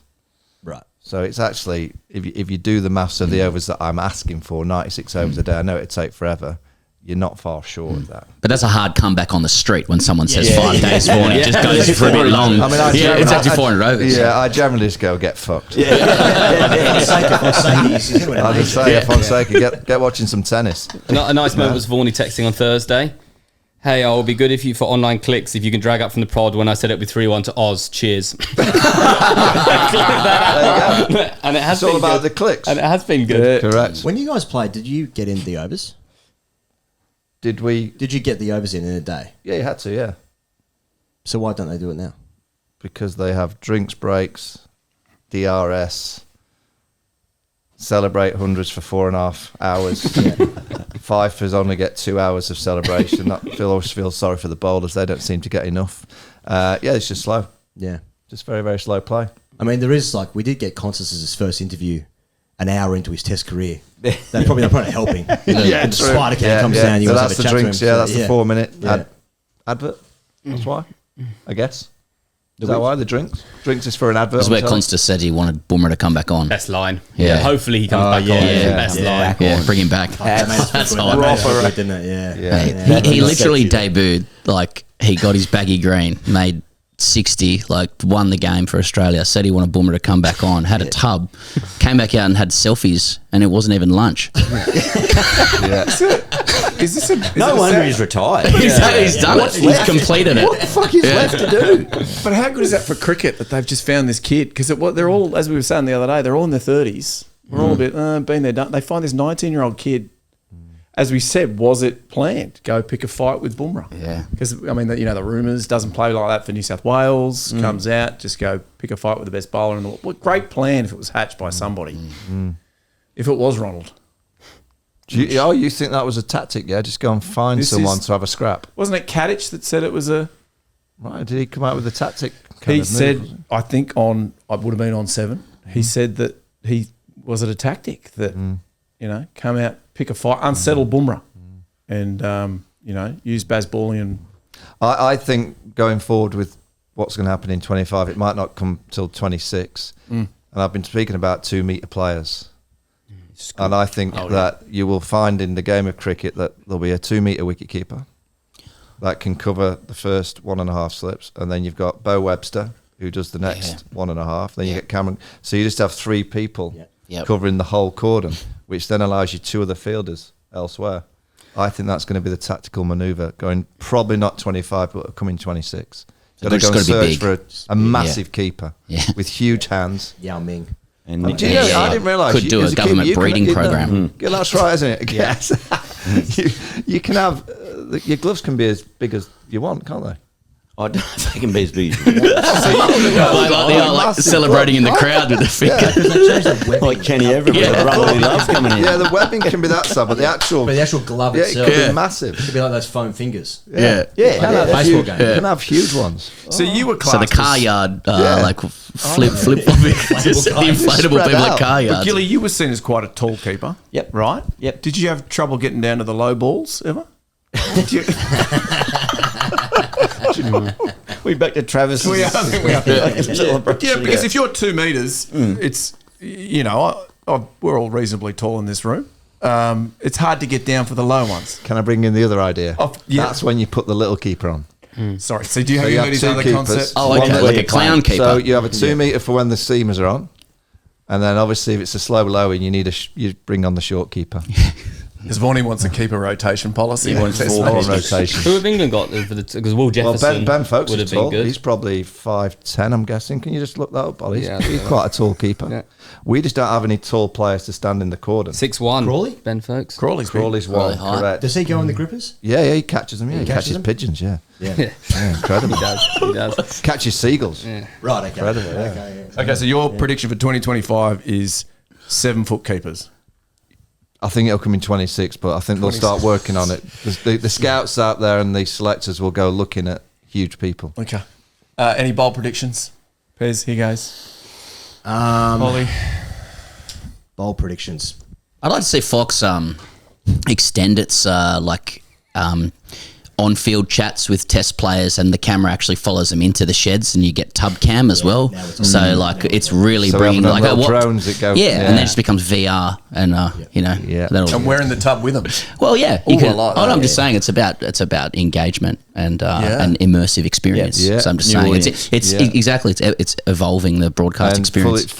Right. So it's actually, if you do the maths of the overs that I'm asking for, 96 overs a day, I know it'd take forever. You're not far short of that. But that's a hard comeback on the street when someone says 5 days for it. It just goes for a bit long. I mean, it's actually 400 overs. Yeah, I generally just go, get fucked. I'll just say, Fonseca, get watching some tennis. A nice moment was Vaughany texting on Thursday. Hey, it'll be good if you, for online clicks, if you can drag up from the pod when I said it with 3-1 to Oz. Cheers. And it has It's all about the clicks. And it has been good. Correct. When you guys played, did you get in the overs? Did we? Did you get the overs in a day? Yeah, you had to, yeah. So why don't they do it now? Because they have drinks breaks, DRS, celebrate hundreds for 4.5 hours. Fifers only get 2 hours of celebration. I always feel sorry for the bowlers. They don't seem to get enough. It's just slow. Yeah. Just very, very slow play. I mean, there is we did get Constance's first interview an hour into his test career. They're probably helping. The spider can comes down. You so have that's a the chat drinks. to him. That's the 4 minute advert. That's why, I guess. Is that why the drinks? Drinks is for an advert. That's where Constance said he wanted Boomer to come back on. Best line. Yeah. Hopefully he comes back on. Best line. Yeah, bring him back. That's hot. didn't it? He literally debuted, he got his baggy green, made 60, won the game for Australia, said he wanted Boomer to come back on, had a tub, came back out and had selfies, and it wasn't even lunch. No wonder he's retired. He's done it. He's completed it. What the fuck is left to do? But how good is that for cricket that they've just found this kid? Because they're all, as we were saying the other day, they're all in their 30s. We're all a bit, been there, done. They find this 19-year-old kid. As we said, was it planned? Go pick a fight with Bumrah. Yeah. Because, the rumours, doesn't play like that for New South Wales, comes out, just go pick a fight with the best bowler in the world. What great plan if it was hatched by somebody. If it was Ronald. You think that was a tactic, yeah? Just go and find someone to have a scrap. Wasn't it Kadich that said it was a... Right, did he come out with a tactic? He said, I think I would have been on 7. He said that was it a tactic that, come out, pick a fight, unsettle Bumrah, and use Baz Balley and. I think going forward with what's going to happen in 25, it might not come till 26, and I've been speaking about 2 metre players. And I think that you will find in the game of cricket that there'll be a 2 metre wicketkeeper that can cover the first 1.5 slips, and then you've got Bo Webster who does the next 1.5. Then you get Cameron. So you just have 3 people covering the whole cordon, which then allows you 2 other fielders elsewhere. I think that's going to be the tactical manoeuvre going probably not 25, but coming 26. Got to go and search for a massive keeper with huge hands. Yao Ming. And I didn't realise could do a government breeding program. Yeah, that's right, isn't it? Yes. you can have your gloves can be as big as you want, can't they? I don't know if they can be as big as like celebrating in the crowd with the finger. like Kenny Everett with the brotherly love coming in. Yeah, the webbing can be that size, but the actual glove itself, it could be massive. It could be like those foam fingers. Yeah. Baseball game. You can have huge ones. So you were So the car yard, like flip flopping, just the inflatable Spread people out. at car But yards. Gilly, you were seen as quite a tall keeper. Yep. Right? Yep. Did you have trouble getting down to the low balls ever? Did you? We back to Travis. We are. Yeah, Yeah, because if you're 2 meters, it's we're all reasonably tall in this room. It's hard to get down for the low ones. Can I bring in the other idea? Yeah. That's when you put the little keeper on. Sorry. So do you have you you have heard his 2 other keepers. concept? Oh, One okay, that like you a clown plan. keeper. So you have a 2 metre for when the seamers are on, and then obviously if it's a slow low and you need you bring on the short keeper. Because Vaughany wants to keep a rotation policy. He wants Test 4 matches. rotation. Who have England got for the? Because Will Well, Jefferson Ben Folkes would is have been tall. good. He's probably 5'10", I'm guessing. Can you just look that up, Ollie? Yeah, He's quite a tall keeper. Yeah. We just don't have any tall players to stand in the cordon. 6'1". Crawley? Ben Folkes. Crawley's Crawley's Crawley one, high. correct. Does he go in the grippers? Yeah, he catches them. Yeah, he catches catches them? pigeons. Yeah, Yeah. yeah, incredible. He does. Catches seagulls. Right. Okay. Incredible, yeah. Okay. Yeah. Okay, so your prediction for 2025 is 7-foot keepers. I think it'll come in 26, but I think they'll start working on it. The scouts out there and the selectors will go looking at huge people. Okay. Any bold predictions? Pez, here goes. Ollie. Bold predictions. I'd like to see Fox extend its on-field chats with test players, and the camera actually follows them into the sheds, and you get tub cam as well. now it's So it's really So bringing having like little what, drones that go. and then it just becomes VR, and Yeah. that'll, And we're in the tub with them. well, yeah, Ooh, you can. I like that, I'm just saying it's about engagement and an immersive experience. Yeah. So I'm just New saying audience. it's Yeah. exactly it's evolving the broadcast and experience.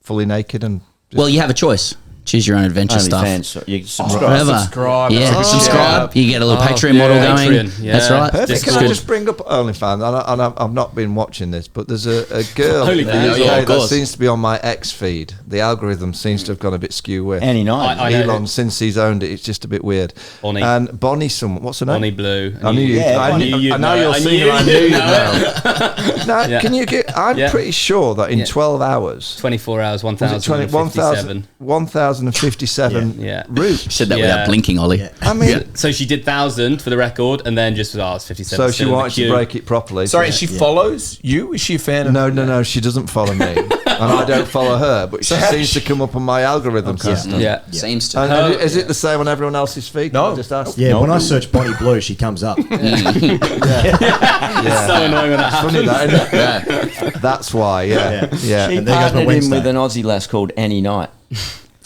fully naked and. Well, you have a choice. Choose your own adventure Only stuff. fans. So you subscribe. Whatever. Subscribe. Yeah, That's a good subscribe. shout. You get a little Patreon yeah, model going. Patreon, That's yeah. right. Perfect. Can I Discord. just bring up OnlyFans? And I've not been watching this, but there's a girl OnlyFans, these yeah, days of that course. seems to be on my X feed. The algorithm seems to have gone a bit skew with. Any night. I know. Elon, since he's owned it, it's just a bit weird. Bonnie. And Bonnie, what's her name? Bonnie Blue. I knew you. Yeah, I Bonnie. knew. I know you'll see her. I knew you know. Now, Yeah. can you get? I'm Yeah. pretty sure that in Yeah. 12 hours, 24 hours, was it 1,057. 1,057 Yeah. routes. Said that Yeah. without blinking, Ollie. Yeah. I mean, So she did 1,000 for the record, and then just it's 57. so she still in the wanted to queue. break it properly. Sorry, she follows you? Is she a fan of... No, she doesn't follow me, and I don't follow her. But she seems to come up on my algorithm system. Yeah. Seems to. And is it the same on everyone else's feed? No. I just asked. Yeah. When I search Bonnie Blue, she comes up. It's so annoying when that happens. Funny that, isn't it? That's why. Yeah. She And there goes my partnered in Wednesday. with an Aussie lass called Annie Knight.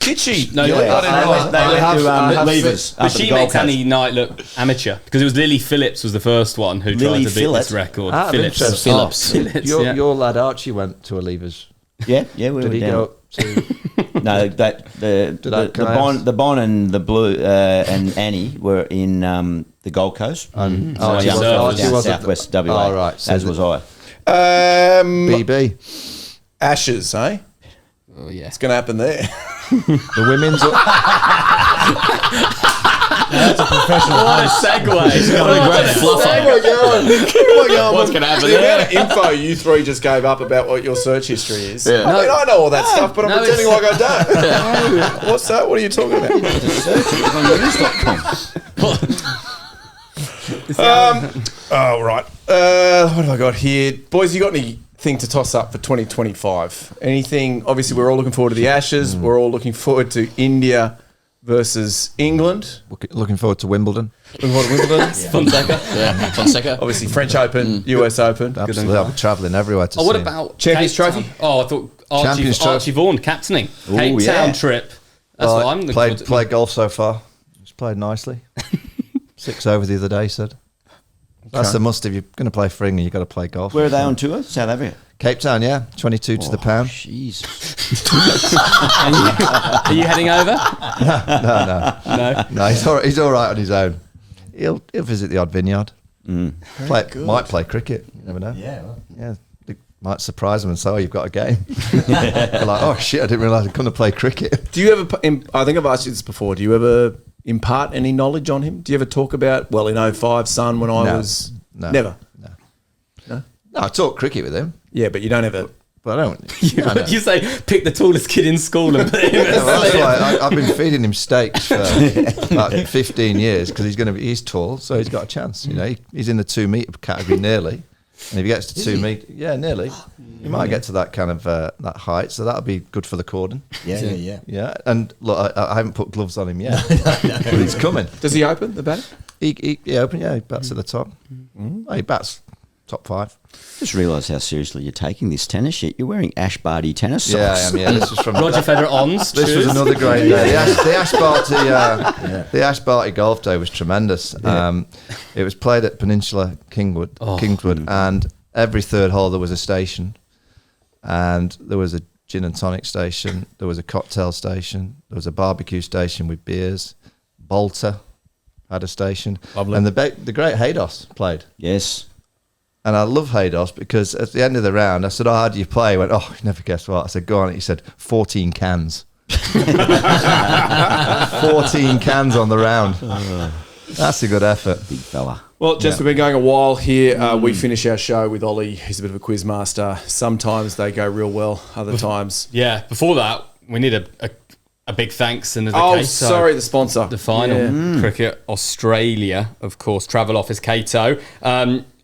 Did she? No, Yeah, they- I didn't realise. They went to Levers. But she makes Annie Knight look amateur, because it was Lily Phillips was the first one who Lily tried to beat Phillips? this record. Out of Phillips. interest, Phillips. Phillips, Your, yeah. your lad Archie went to a Levers. Yeah, we Did were he down. go to? No, the Can I ask? Bon and the Blue and Annie were in the Gold Coast. And Archie was- Archie down was at southwest WA. Oh, right. So as was I. BB. Ashes, eh? Oh, yeah. It's going to happen there. The women's. Professional. What a segue. What's going to happen The amount of info you three just gave up about what your search history is. Yeah. I mean, I know all that stuff, but I'm No, pretending like it's- I don't. What's that? What are you talking about? Oh, right. What have I got here? Boys, you got anything to toss up for 2025? Anything? Obviously, we're all looking forward to the Ashes. We're all looking forward to India versus England. Looking forward to Wimbledon. Looking forward to Wimbledon. Fonseca. Yeah, Fonseca. Obviously, French Open, US Open. Absolutely. I'll be travelling everywhere to Oh, what see him. about Champions Cape Trophy? Town? Oh, I thought Champions Archie Vaughan captaining. Cape yeah. Town trip. That's what I'm looking forward to. Played golf so far. Just played nicely. 6 over the other day, said. That's a must if you're going to play for England. You've got to play golf. Where are they on tour? South Africa. Cape Town, yeah. 22 to the pound. Jeez. Are you heading over? No, he's all right on his own. He'll visit the odd vineyard. Might play cricket. You never know. Yeah. It might surprise him and say, "Oh, you've got a game." They're like, "Oh shit, I didn't realise I'm going to play cricket." Do you ever? I think I've asked you this before. Do you ever impart any knowledge on him? Do you ever talk about, well, in 05, son, when I was never? No, I talk cricket with him. Yeah, but you don't ever. But I don't. You say pick the tallest kid in school and put him. That's why I've been feeding him steaks for about 15 years because he's tall, so he's got a chance. You know, he's in the 2 metre category nearly, and if he gets to 2 metre, nearly, he might get to that kind of that height. So that'll be good for the cordon. Yeah. And look, I haven't put gloves on him yet, but he's coming. Does he open the bat? He open, he bats at the top. He bats top 5. Just realised how seriously you're taking this tennis shit. You're wearing Ash Barty tennis socks. Yeah, I am. Yeah, this is from Roger Federer ons. This was another great day. The Ash Barty golf day was tremendous. It was played at Peninsula Kingswood, and every third hole there was a station, and there was a gin and tonic station, there was a cocktail station, there was a barbecue station with beers. Bolter had a station, Lovely. and the great Haydos played. Yes. And I love Haydos because at the end of the round, I said, "Oh, how do you play?" He went, "Oh, you never guess what." I said, "Go on." He said, 14 cans. 14 cans on the round. That's a good effort. Big fella. Well, Jess, we've been going a while here. We finish our show with Ollie. He's a bit of a quiz master. Sometimes they go real well, other times. Yeah, before that, we need a big thanks and the sponsor. The final Cricket Australia, of course, travel office CATO.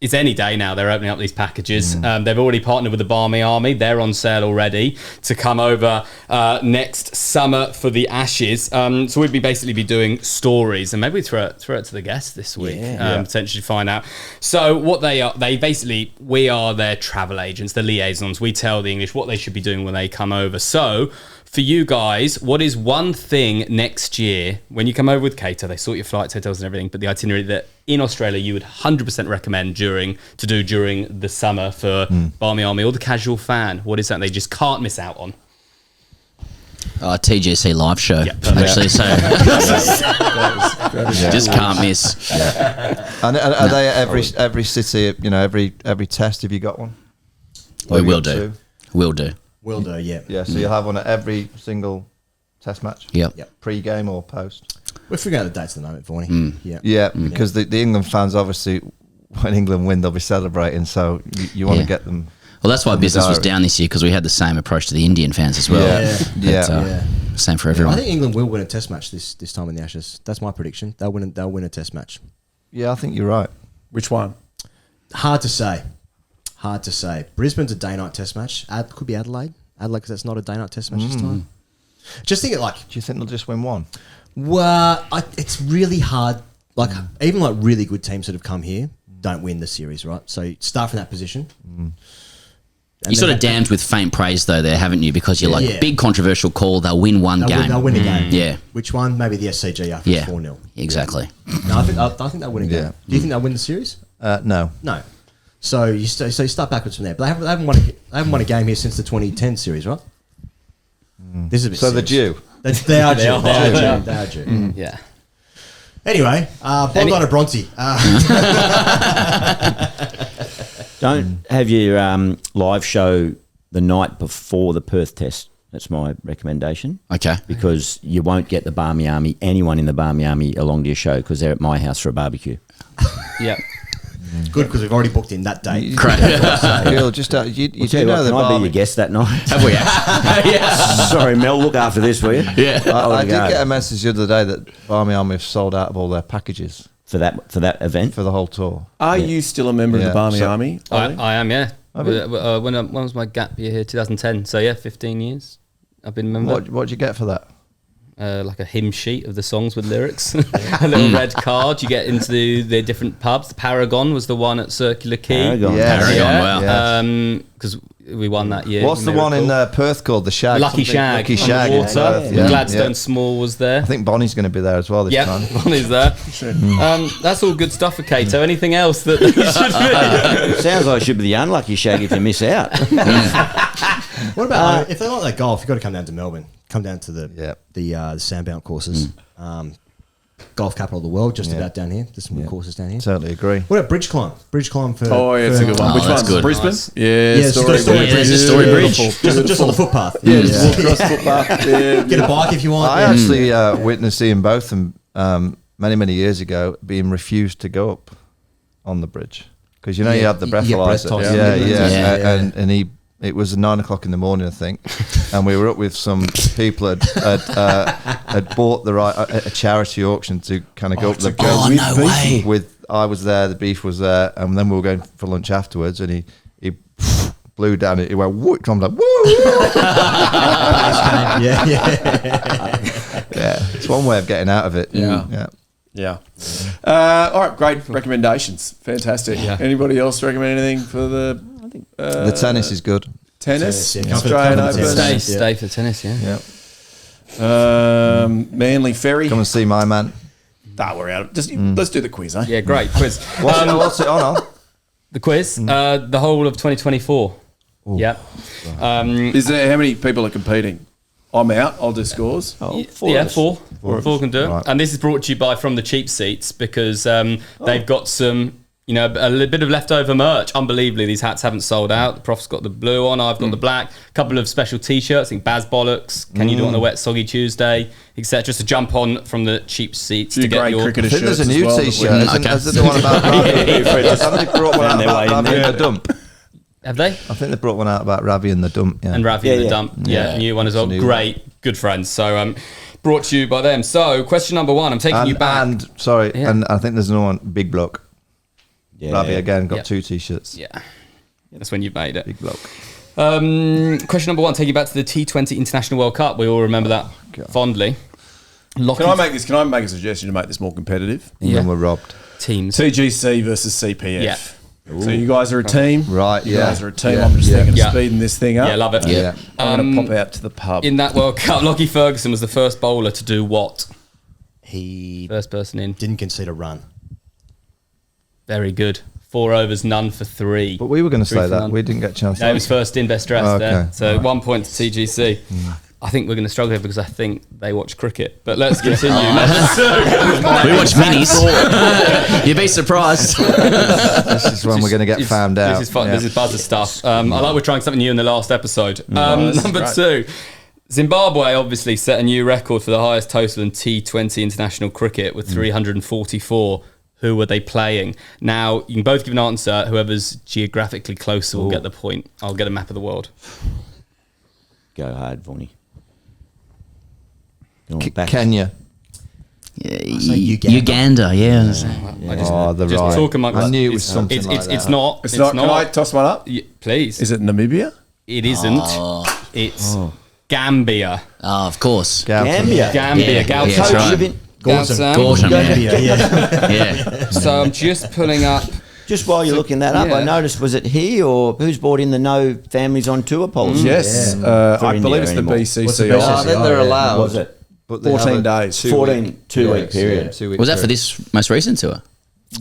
It's any day now. They're opening up these packages. They've already partnered with the Barmy Army. They're on sale already to come over next summer for the Ashes. So we'd basically be doing stories, and maybe we throw it to the guests this week, potentially find out. So what we are their travel agents, the liaisons. We tell the English what they should be doing when they come over. So for you guys, what is one thing next year when you come over with CATO? They sort your flights, hotels, and everything, but the itinerary that in Australia you would 100% recommend during the summer for Barmy Army or the casual fan? What is that they just can't miss out on? TGC live show, actually. So just can't miss. And are they at every city? You know, every test. Have you got one? We will do. Will do, yeah. Yeah, so you'll have one at every single test match? Yep. Pre-game or post? We're figuring out the dates at the moment, Vaughany. Yeah, because the England fans, obviously, when England win, they'll be celebrating, so you want to get them... Well, that's why business was down this year, because we had the same approach to the Indian fans as well. Same for everyone. I think England will win a test match this time in the Ashes. That's my prediction. They'll win a test match. Yeah, I think you're right. Which one? Hard to say. Brisbane's a day-night test match. Could be Adelaide, because that's not a day-night test match this time. Just think it like... Do you think they'll just win one? Well, it's really hard. Like, even like really good teams that have come here don't win the series, right? So start from that position. You sort of damned with faint praise, though, there, haven't you? Because you're like, big controversial call, they'll win one game. They'll win a game. Yeah. Which one? Maybe the SCG after it's 4-0. Exactly. No, I think they'll win a game. Do you think they'll win the series? No. So you start backwards from there. But they haven't won a game here since the 2010 series, right? This is a bit so serious. They're due. They are due. They are due. Yeah. Anyway, Bondi to Bronte. Don't have your live show the night before the Perth test. That's my recommendation. Okay. Because you won't get the Barmy Army, anyone in the Barmy Army along to your show because they're at my house for a barbecue. Yep. Good, because we've already booked in that date. Correct. Gil, just you do know the can I be your guest that night? Have we? Yeah. Sorry, Mel. Look after this, will you? Yeah. I did get a message the other day that Barmy Army have sold out of all their packages for that event for the whole tour. Are you still a member of the Barmy Army? I am. Yeah. When was my gap year here? 2010. So 15 years. I've been a member. What did you get for that? like a hymn sheet of the songs with lyrics, a little red card. You get into the different pubs. The Paragon was the one at Circular Quay. Paragon. Yeah. Paragon, wow. Because we won that year. What's the one in Perth called? The Shag? Lucky something? Shag. Lucky on Shag the in water. Perth, yeah. Gladstone Yeah. Small was there. I think Bonnie's going to be there as well this Yeah, time. Bonnie's there. That's all good stuff for Cato. Anything else that you should be? Sounds like it should be the unlucky shag if you miss out. What about if they like that golf? You've got to come down to Melbourne. Come down to the sandbound courses. Golf capital of the world, just about down here. There's some courses down here. Totally agree. What about bridge climb? Bridge climb for It's a good one. Oh, Which that's one's good. Brisbane? Nice. Yeah, Story Story Bridge. Yeah, Story Bridge. Just on the footpath. Yeah, just walk across the footpath. Yeah. Get a bike if you want. I actually witnessed seeing both of them many years ago being refused to go up on the bridge because you have the you get breath breathalyzer. toss. Yeah. And it was 9 o'clock in the morning, I think, and we were up with some people had bought a charity auction to kind of go up the Oh, no way. I was there, the beef was there, and then we were going for lunch afterwards, and he blew down it. He went, woo! I'm like, woo! Yeah. It's one way of getting out of it. Yeah. All right, great recommendations. Fantastic. Yeah. Anybody else recommend anything for the The tennis is good. tennis? Tennis, yeah. Australian Cover the Open. tennis. Stay for tennis, yeah. Yeah. Manly Ferry. Come and see my man. We're out. Let's do the quiz, eh? Yeah, great quiz. What's it on? The quiz, the whole of 2024. Yeah. Is there how many people are competing? I'm out. I'll do scores. Four can do it. Right. And this is brought to you by From the Cheap Seats because they've got some, a little bit of leftover merch. Unbelievably, these hats haven't sold out. The Prof's got the blue on. I've got the black. A couple of special T-shirts. I think Baz Bollocks. Can you do it on a wet, soggy Tuesday, etc. Just to jump on From the Cheap Seats to get great your. cricketer I think there's a shirts new as well T-shirt. that Isn't there the one about Ravi? Somebody brought one out about Ravi and the dump. Have they? I think they brought one out about Ravi and the dump. Yeah. And Ravi in the dump. Yeah, new one as well. new Great, good friends. So brought to you by them. So question number one, I'm taking you back. And I think there's another one, Big Bloke. Ravi again got 2 T-shirts. Yeah, that's when you've made it. Big Bloke. Question number one, take you back to the T20 International World Cup. We all remember that fondly. Can I make a suggestion to make this more competitive? And then we're robbed. Teams. TGC versus CPF. Yeah. So you guys are a team, Right, You yeah. guys are a team. Yeah. I'm just thinking Yeah. of speeding this thing up. Yeah, love it. Yeah. I'm going to pop out to the pub. In that World Cup, Lockie Ferguson was the first bowler to do what? He First person in. didn't concede a run. Very good. 4 overs, none for 3. But we were going to 3 say for that. none. We didn't get a chance. No, it was first in, best dressed Okay. there. So 1 point to TGC. I think we're going to struggle here because I think they watch cricket. But let's continue. We watch minis. You'd be surprised. This is when we're going to get found out. This is fun. Yeah. This is buzzer stuff. I like we're trying something new in the last episode. this is Number great. 2. Zimbabwe obviously set a new record for the highest total in T20 international cricket with 344. Who were they playing? Now, you can both give an answer. Whoever's geographically closer will get the point. I'll get a map of the world. Go hard, Vaughany. Go on, back. Kenya. Uganda, yeah. The Just right. talk amongst. I knew it was something it's, like it's, that. it's not. It's not. Can I toss one up? Please. Is it Namibia? It isn't. It's Gambia. Oh, of course. Gambia. Gambia. Yeah, Gautam. that's right. Gautam. Gorsham, yeah. Yeah. Yeah. So I'm just pulling up. Just while you're looking that up, yeah. I noticed, was it he or who's brought in the no families on tour policy? Yes. For I India believe it's the anymore. What's the BCCI. BCCI? I think they're allowed. Was it? But they 14 have a days. 2-week period. 2 week Was that for period. this most recent tour?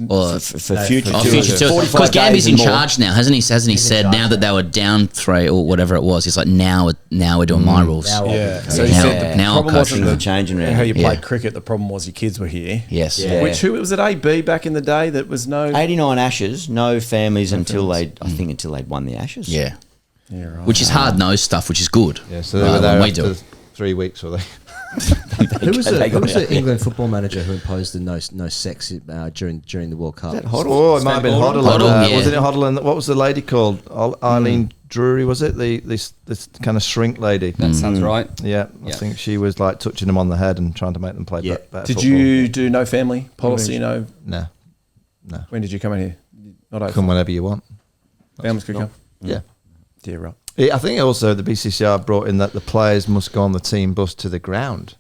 Or For future Oh, tours. future tours. 45 Because Gambia's days in and more. charge now, hasn't he? Hasn't he said now that they were down 3 or whatever it was? He's like now we're doing my rules. Yeah. So Now- he said the now problem coaching wasn't the changing round. how you played Yeah. cricket. The problem was your kids were here. Yes. Yeah. Which who was it? AB back in the day that was no. 89 Ashes, no families until they'd won the Ashes. Yeah. Yeah, right. Which is hard nosed stuff, which is good. Yeah, so they were rather there than we after do it. 3 weeks, were they? Who was the England football manager who imposed the no sex during the World Cup? Oh, it might have been Hoddle. Hoddle, yeah. Wasn't it Hoddle? And what was the lady called? Eileen Drury, was it? This kind of shrink lady. That sounds right. Yeah, I Yeah. think she was like touching them on the head and trying to make them play Yeah. better Did football. you do no family policy? No. No. When did you come in here? Not over. Come whenever you want. Families could come. Yeah. Yeah, right. I think also the BCCI brought in that the players must go on the team bus to the ground.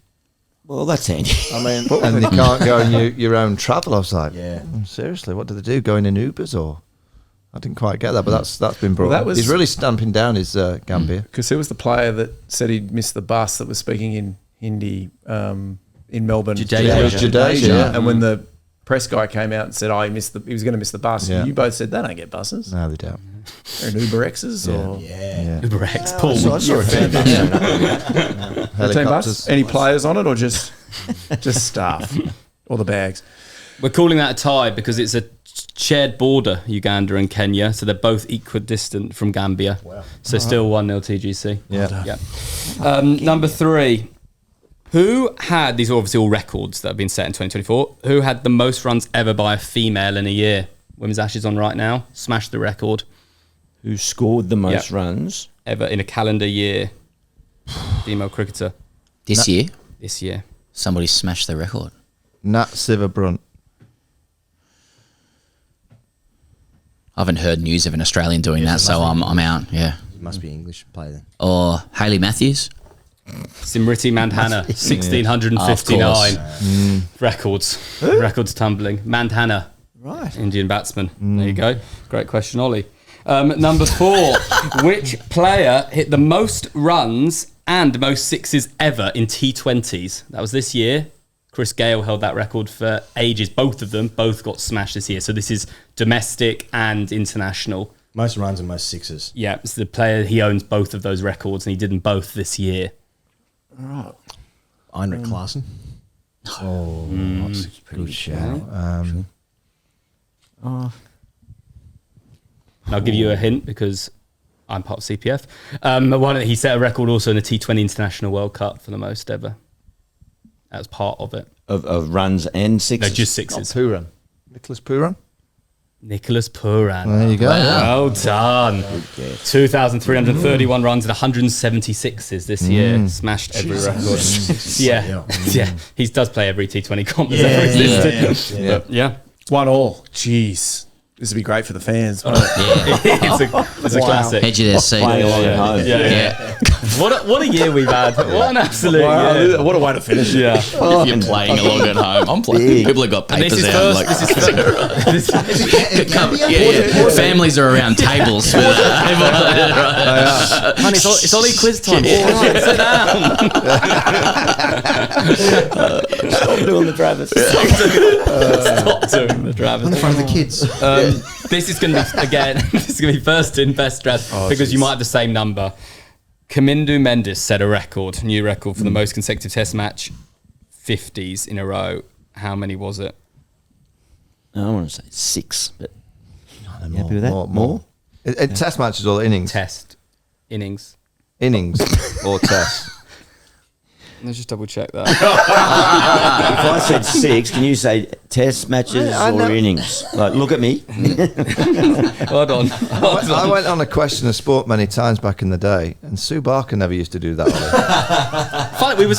Well, that's handy. I mean, and you can't go on your own travel. I was like, Yeah. Seriously, what do they do? Going in Ubers or? I didn't quite get that, but that's been brought. Well, that up. was- He's really stamping down his Gambia. Because who was the player that said he'd missed the bus that was speaking in Hindi in Melbourne? Jadeja. Yeah. And when the press guy came out and said, he was going to miss the bus, Yeah. you both said, they don't get buses. No, they don't. They're in Uber X's or Yeah. Uber X, Paul. I saw a team bus. team bus. Helicopters. Any players on it or just staff or the bags? We're calling that a tie because it's a shared border, Uganda and Kenya, so they're both equidistant from Gambia. Wow. So still 1-0 TGC. Yeah. Number 3. Who had, these are obviously all records that have been set in 2024, who had the most runs ever by a female in a year? Women's Ashes on right now, smashed the record Who scored the most runs? ever in a calendar year. Female cricketer This year, this year. somebody smashed the record. Nat Siverbrunt. I haven't heard news of an Australian doing that, so I'm out. Yeah. It must be English player then. Or Hayley Matthews. Simriti Mandhana, 1659 records tumbling. Mandhana, Right. Indian batsman. There you go. Great question, Ollie. Number 4, which player hit the most runs and most sixes ever in T20s? That was this year. Chris Gale held that record for ages. Both of them got smashed this year. So this is domestic and international. Most runs and most sixes. Yeah, it's the player, he owns both of those records and he did them both this year. Heinrich Klaassen. Oh, that's a good shout. And I'll give you a hint because I'm part of CPF. He set a record also in the T20 International World Cup for the most ever. That was part of it. Of runs and No, sixes? just sixes. Puran. Nicholas Puran. Nicholas Puran. There you go. Well done. 2,331 runs and 176s this year. Smashed every record. Yeah. He does play every T20 comp that's ever existed. Yeah. But yeah. 1-1. Jeez. This would be great for the fans. It's a classic. Edge of their seat. Playing along at home. Yeah. What a year we've had. What an absolute year. What a way to finish it. Yeah. If you're playing along at home, I'm playing. People have got And papers this is out. first. Like, This is families are around tables. Honey, it's Ollie quiz time. All right, sit down. Stop doing the Travis. Stop doing the Travis. On the front of the kids. This is going to be, again, this is going to be first in best dress because you might have the same number. Kamindu Mendes set a new record for the most consecutive test match, 50s in a row. How many was it? I want to say 6, but you happy with that? More. Test matches or innings? Test. Innings. Innings or test? Let's just double check that. If I said 6, can you say test matches I or know. innings? Like, look at me. Hold on. I went on a question of sport many times back in the day, and Sue Barker never used to do that. Funny, we were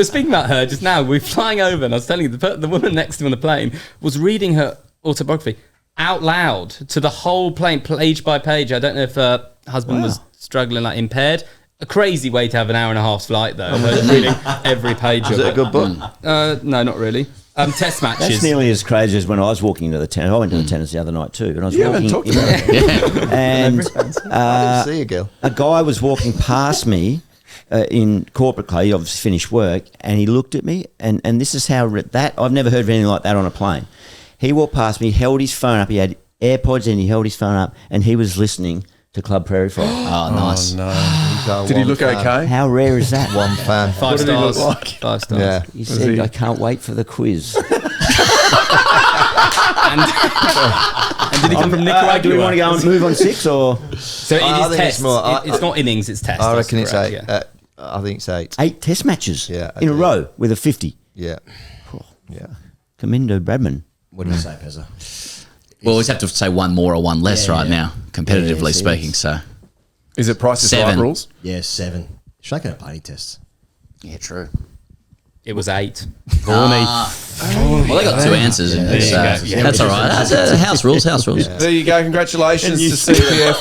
speaking about her just now. We were flying over, and I was telling you the woman next to me on the plane was reading her autobiography out loud to the whole plane, page by page. I don't know if her husband was struggling, like impaired. A crazy way to have an hour and a half flight, though. Reading every page Is of it a good book? No, not really. Test matches. That's nearly as crazy as when I was walking into the tennis. I went to the tennis the other night too, and I was haven't walking, talked about and I didn't see you, Gil. a guy was walking past me in corporate class. He obviously finished work, and he looked at me, and this is how that I've never heard of anything like that on a plane. He walked past me, held his phone up. He had AirPods in. He held his phone up, and he was listening to Club Prairie Fire. oh, nice. No. Did he look okay? How rare is that? One fan. 5 did he look stars. like? 5 stars. Yeah. He said, he- "I can't wait for the quiz." And did he come from Nicaragua? Do we want to go and move on 6 or So it I is think test. it's more- It's not innings, it's test. I That's reckon it's correct, 8. yeah. I think it's 8. 8 test matches Yeah, I in a do. row with a 50? Yeah. Yeah. Comindo Bradman. What do you say, Pezza? Well, we always have to say one more or one less right now, competitively Yes, speaking. yes. So, Is it Price is Right 7. rules? Yeah, 7. Should I get a party test? yeah, true. It was 8. Vaughany. Well, they got 2 answers. In this, that's all right. That's house rules. House rules. There you go. Congratulations to CPF.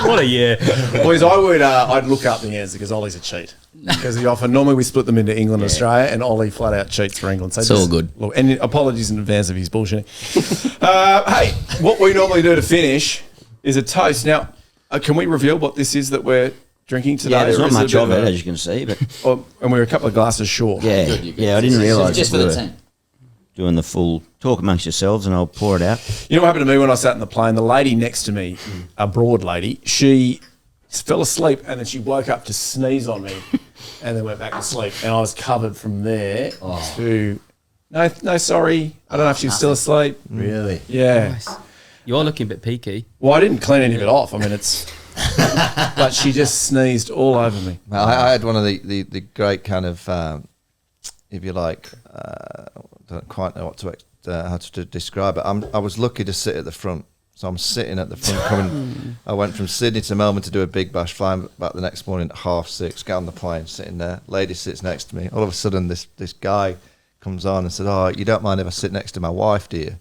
What a year. Boys, I'd look up the answer because Ollie's a cheat. Because normally we split them into England and Australia, and Ollie flat out cheats for England. So it's all good. Look, and apologies in advance if he's bullshitting. Hey, what we normally do to finish is a toast. Now, can we reveal what this is that we're drinking today? Yeah, there's not much of it, a- as you can see, but and we're a couple of glasses short. yeah, I didn't realise Just we for the were team. doing the full talk amongst yourselves, and I'll pour it out. You know what happened to me when I sat in the plane? The lady next to me, a broad lady, she fell asleep and then she woke up to sneeze on me and then went back to sleep. And I was covered from there to... No, sorry. I don't know if she was still asleep. Really? Yeah. Nice. You are looking a bit peaky. Well, I didn't clean any of it off. I mean, it's... but she just sneezed all over me. I had one of the great kind of, if you like, don't quite know how to describe it. I was lucky to sit at the front. So I'm sitting at the front I went from Sydney to Melbourne to do a big bash, flying back the next morning at 6:30, get on the plane, sitting there. Lady sits next to me. All of a sudden, this guy comes on and said, "Oh, you don't mind if I sit next to my wife, do you?"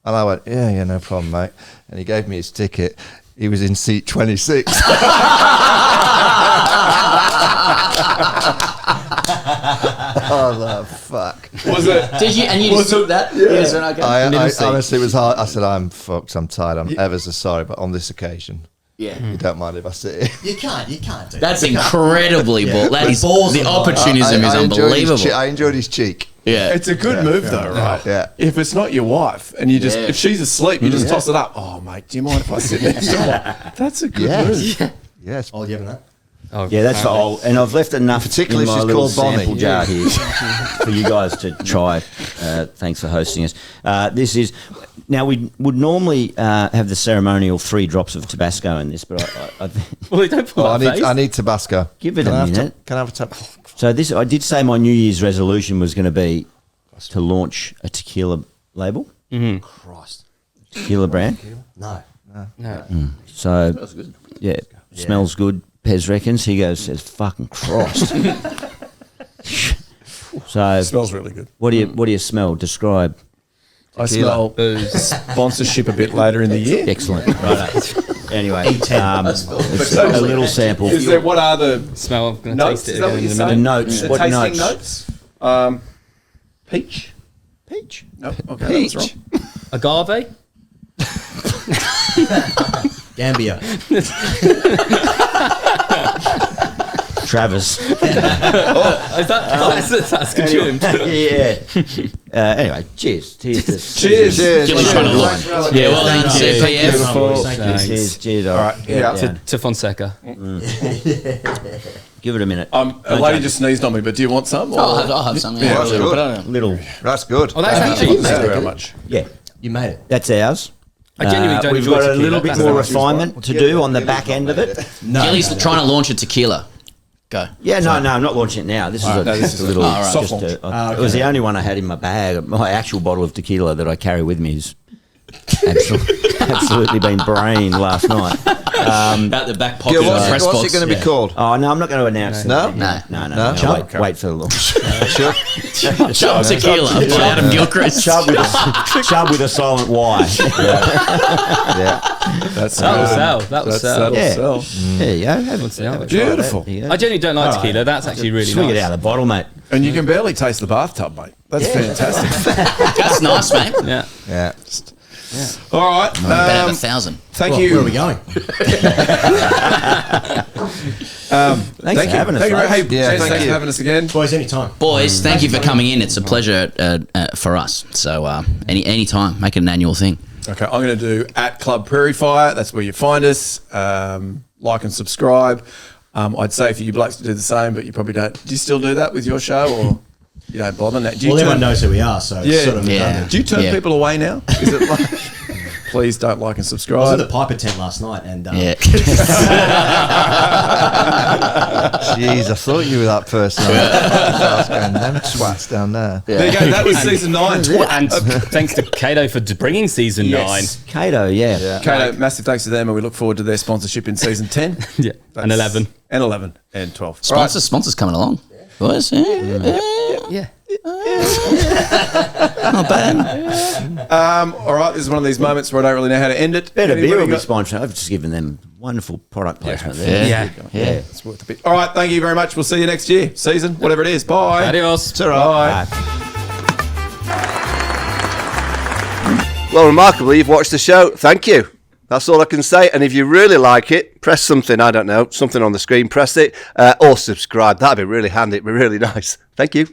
And I went, yeah, no problem, mate. And he gave me his ticket. He was in seat 26. Oh, the fuck. Was it? Did you? And you just took that? Yeah. You just went, okay. I honestly, it was hard. I said, I'm fucked, I'm tired, I'm ever so sorry, but on this occasion, you don't mind if I sit here. You can't do That's that. incredibly bold. That is, Balls the of mine. opportunism is unbelievable. I enjoyed his cheek. Yeah. It's a good move, though, right? Yeah. If it's not your wife and you just, Yeah. if she's asleep, you just toss it up. Oh, mate, do you mind if I sit next to her? That's a good move. Yes. Oh, you having that? Oh, Yeah, that's for old. And I've left enough, Particularly in if my she's little called Bonnie. sample jar here for you guys to try. Thanks for hosting us. This is now we would normally have the ceremonial 3 drops of Tabasco in this, but I Well, they don't pull Oh, out face. I need Tabasco. Give it Can a I have minute. Can I have a tap? So this, I did say my New Year's resolution was going to be to launch a tequila label, Christ. tequila brand. No. No. So smells good. Pez reckons. He says, "Fucking Christ." So Smells really good. what do you smell? Describe. I smell sponsorship a bit later in the year. Excellent. Right. Anyway, it's So- a little sample. Is there, what are the Smell. I'm going to notes? taste it Is that what again you're in a saying? minute. Notes. The What tasting notes? notes? Peach? Peach. No, okay, that's wrong. Agave? Gambia. Travis. Is that's consumed. Yeah. Anyway, cheers. Cheers. Cheers. Gilly's trying to look. Yeah, well, Thank you. CPF. Thank you. Cheers. All right, yeah. To Fonseca. Give it a minute. A lady just sneezed on me, but do you want some? Or? I'll have some. Yeah, that's good. Little. That's good. Oh, that's Thank actually you very much. Yeah. You made it. That's ours. I genuinely don't We've enjoy got a tequila. little bit That's more not- refinement to do on the back end of it. No. Gilly's trying to launch a tequila. Go. Yeah, no, I'm not launching it now. This is just a little. soft launch. It was the only one I had in my bag. My actual bottle of tequila that I carry with me is absolutely been brained last night. Out the back pocket Yeah, of the press what's box. it going to be called? Oh no, I'm not going to announce it. No? No. No? Wait for the launch. Chub tequila by Adam Gilchrist. Chub with a silent Y. Yeah. That's That will sell. That will sell. That'll Yeah. sell. There you go. Have a try Beautiful. that. There you go. I genuinely don't like tequila. That's actually really Swing nice. it out of the bottle, mate. And you can barely taste the bathtub, mate. That's fantastic. That's nice, mate. Yeah. Yeah. All right. Better have 1,000. Thank Well, you. where are we going? Thanks for having us. Thank you. folks. Hey, Yeah, Jess, thank thanks you. for having us again. Boys, anytime. Boys, thank you for coming in. It's a pleasure for us. So any time, make it an annual thing. Okay, I'm going to do at Club Prairie Fire. That's where you find us. Like and subscribe. I'd say for you blokes to do the same, but you probably don't. Do you still do that with your show, or you don't bother now? Do you Well, everyone turn, knows who we are, so Yeah. it's sort of Yeah. redundant. do you turn Yeah. people away now? Is it like, please don't like and I was at subscribe? the Piper tent last night, and Yeah. Jeez, I thought you were that person. I was going, them twats down there. There you go. That was season 9. And thanks to CATO for bringing season 9. Cato, yeah. Kato, massive thanks to them, and we look forward to their sponsorship in season 10. Yeah. And 11. And 11 and 12. Sponsors coming along. Was Yeah. not bad. All right, this is one of these moments where I don't really know how to end it. Better Anybody beer will be got- sponsored. I've just given them wonderful product placement there. Yeah. It's worth a bit. All right, thank you very much. We'll see you next year, season, whatever it is. Bye. Adios. It's all right. Bye. Well, remarkably, you've watched the show. Thank you. That's all I can say. And if you really like it, press something, I don't know, something on the screen, press it, or subscribe. That'd be really handy. It'd be really nice. Thank you.